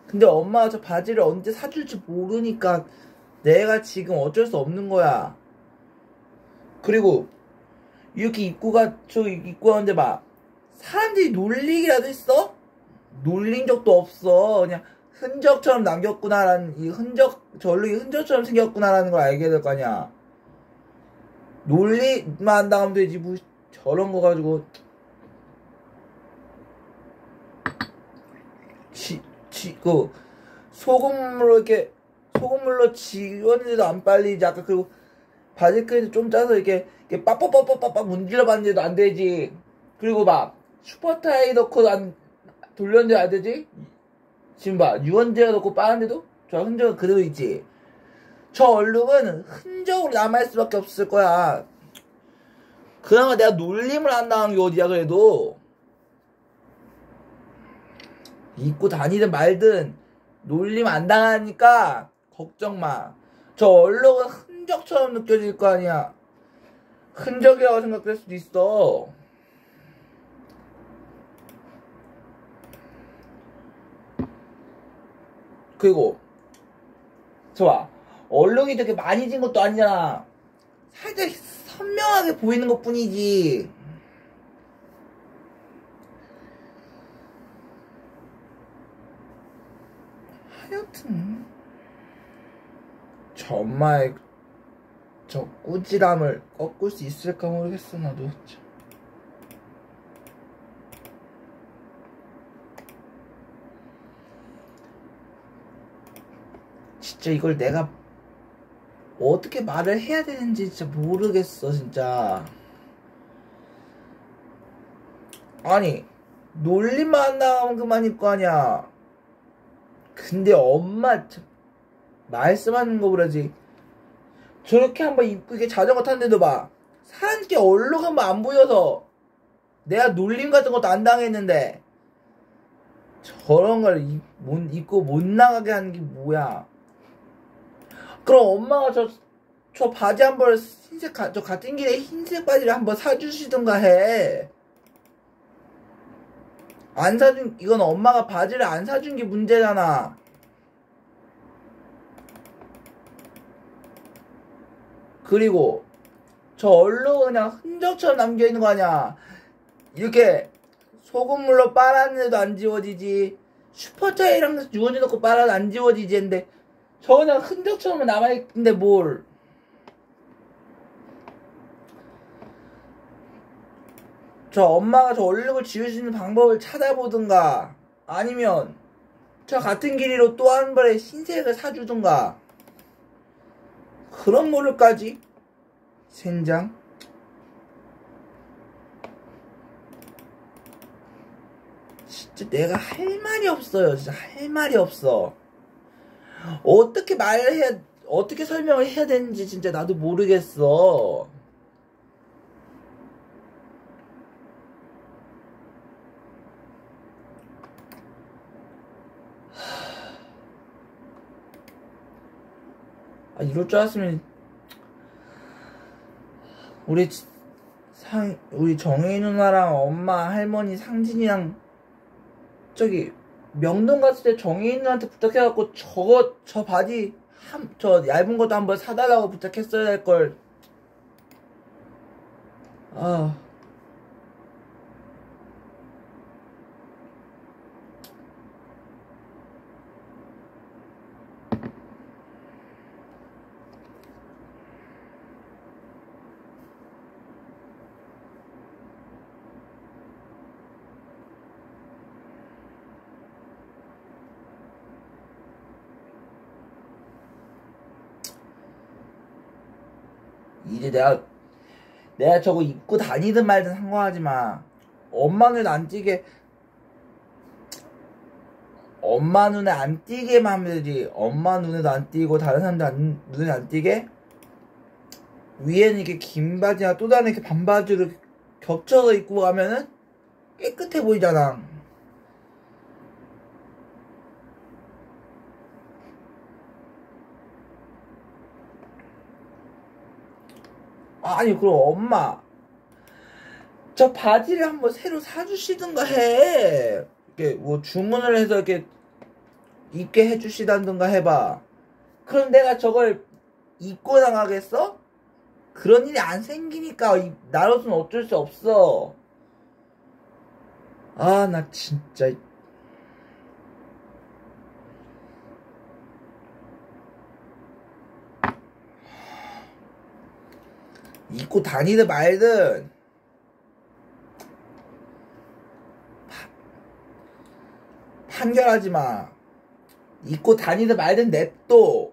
근데 엄마가 저 바지를 언제 사줄지 모르니까 내가 지금 어쩔 수 없는 거야. 그리고 이렇게 입고 가는데 막 사람들이 놀리기라도 했어? 놀린 적도 없어. 그냥 흔적처럼 남겼구나라는, 이 저 얼룩이 흔적처럼 생겼구나라는 걸 알게 될 거 아니야. 놀리만 안 당하면 되지, 뭐, 저런 거 가지고. 소금물로 지웠는데도 안 빨리지. 아까 그리고 바지끈이 좀 짜서 이렇게 빡빡빡빡빡 문질러 봤는데도 안 되지. 그리고 막, 슈퍼타이 넣고 돌렸는데 안 되지? 지금 봐, 유원제가 넣고 빠는데도 저 흔적은 그대로 있지. 저 얼룩은 흔적으로 남아있을 수밖에 없을 거야. 그나마 내가 놀림을 안 당한 게 어디야. 그래도 입고 다니든 말든 놀림 안 당하니까 걱정 마. 저 얼룩은 흔적처럼 느껴질 거 아니야. 흔적이라고 생각될 수도 있어. 그리고 좋아, 얼룩이 되게 많이 진 것도 아니잖아. 살짝 선명하게 보이는 것 뿐이지. 하여튼 저 엄마의 저 꾸지람을 꺾을 수 있을까 모르겠어. 나도 진짜 이걸 내가 어떻게 말을 해야 되는지 진짜 모르겠어. 진짜 아니 놀림만 나오면 그만일 거 아니야. 근데 엄마 말씀하는 거 그러지. 저렇게 한번 이쁘게 자전거 탔는데도 봐, 사람들께 얼룩 한번 안 보여서 내가 놀림 같은 것도 안 당했는데 저런 걸 입고 못 나가게 하는 게 뭐야. 그럼 엄마가 저 바지 한 벌 흰색, 저 같은 길에 흰색 바지를 한번 사주시든가 해. 안 사준, 이건 엄마가 바지를 안 사준 게 문제잖아. 그리고 저 얼룩은 그냥 흔적처럼 남겨있는 거 아니야. 이렇게 소금물로 빨았는데도 안 지워지지, 슈퍼차이랑 유원지 넣고 빨아도 안 지워지지 했는데 저 그냥 흔적처럼 남아있는데 뭘. 저 엄마가 저 얼룩을 지울 수 있는 방법을 찾아보든가, 아니면 저 같은 길이로 또 한 벌에 흰색을 사주든가. 그런 모를까지? 젠장. 진짜 내가 할 말이 없어요. 진짜 할 말이 없어. 어떻게 말을 해야, 어떻게 설명을 해야 되는지 진짜 나도 모르겠어. 아, 이럴 줄 알았으면 우리 정혜인 누나랑 엄마, 할머니, 상진이랑 저기 명동 갔을 때 정혜인 누나한테 부탁해갖고 저 바지 저 얇은 것도 한번 사달라고 부탁했어야 할걸. 아, 이제 내가 저거 입고 다니든 말든 상관하지 마. 엄마 눈에 안 띄게, 엄마 눈에 안 띄게만 하면 되지. 엄마 눈에도 안 띄고 다른 사람들 눈에 안 띄게 위에는 이렇게 긴 바지나 또 다른 이렇게 반바지를 겹쳐서 입고 가면은 깨끗해 보이잖아. 아니, 그럼 엄마 저 바지를 한번 새로 사주시든가 해. 이렇게 뭐 주문을 해서 이렇게 입게 해주시던가 해봐. 그럼 내가 저걸 입고 나가겠어? 그런 일이 안 생기니까 나로서는 어쩔 수 없어. 아, 나 진짜. 입고 다니든 말든 판결하지 마. 입고 다니든 말든 냅둬.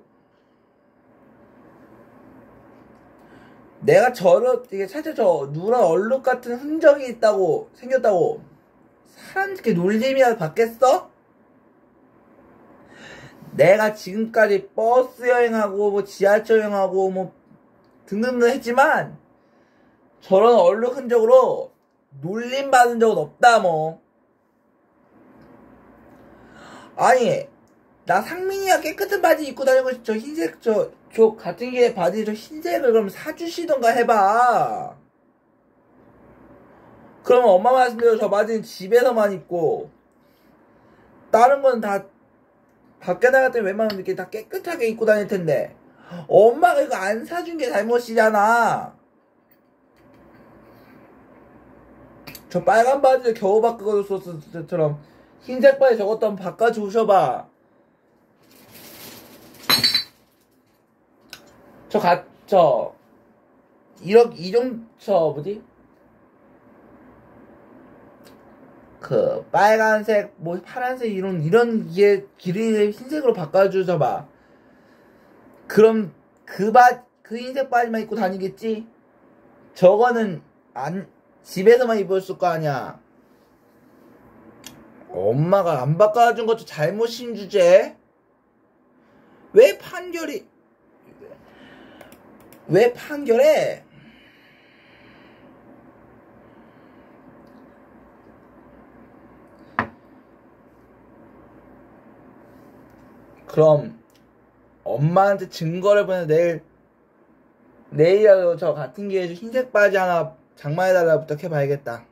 내가 이게 살짝 저 누런 얼룩 같은 흔적이 생겼다고 사람들께 놀림이라도 받겠어? 내가 지금까지 버스 여행하고 뭐 지하철 여행하고 뭐 등등등 했지만 저런 얼룩 흔적으로 놀림 받은 적은 없다 뭐. 아니, 나 상민이가 깨끗한 바지 입고 다니고 저 흰색 저 같은 게 바지 저 흰색을 그럼 사주시던가 해봐. 그러면 엄마 말씀대로 저 바지는 집에서만 입고 다른 건 다 밖에 나갈 때 웬만하면 이렇게 다 깨끗하게 입고 다닐 텐데 엄마가 이거 안 사준 게 잘못이잖아. 저 빨간 바지를 겨우 바꿔줬을 때처럼 흰색 바지 저것도 한번 바꿔주셔봐. 그 빨간색 뭐 파란색 이런 게 길이를 흰색으로 바꿔주셔봐. 그럼 그 흰색 바지만 입고 다니겠지? 저거는 집에서만 입었을 거 아니야. 엄마가 안 바꿔준 것도 잘못인 주제? 왜 판결해? 그럼 엄마한테 증거를 보내서 내일이라도 저 같은 기회에 흰색 바지 하나 장만해달라고 부탁해봐야겠다.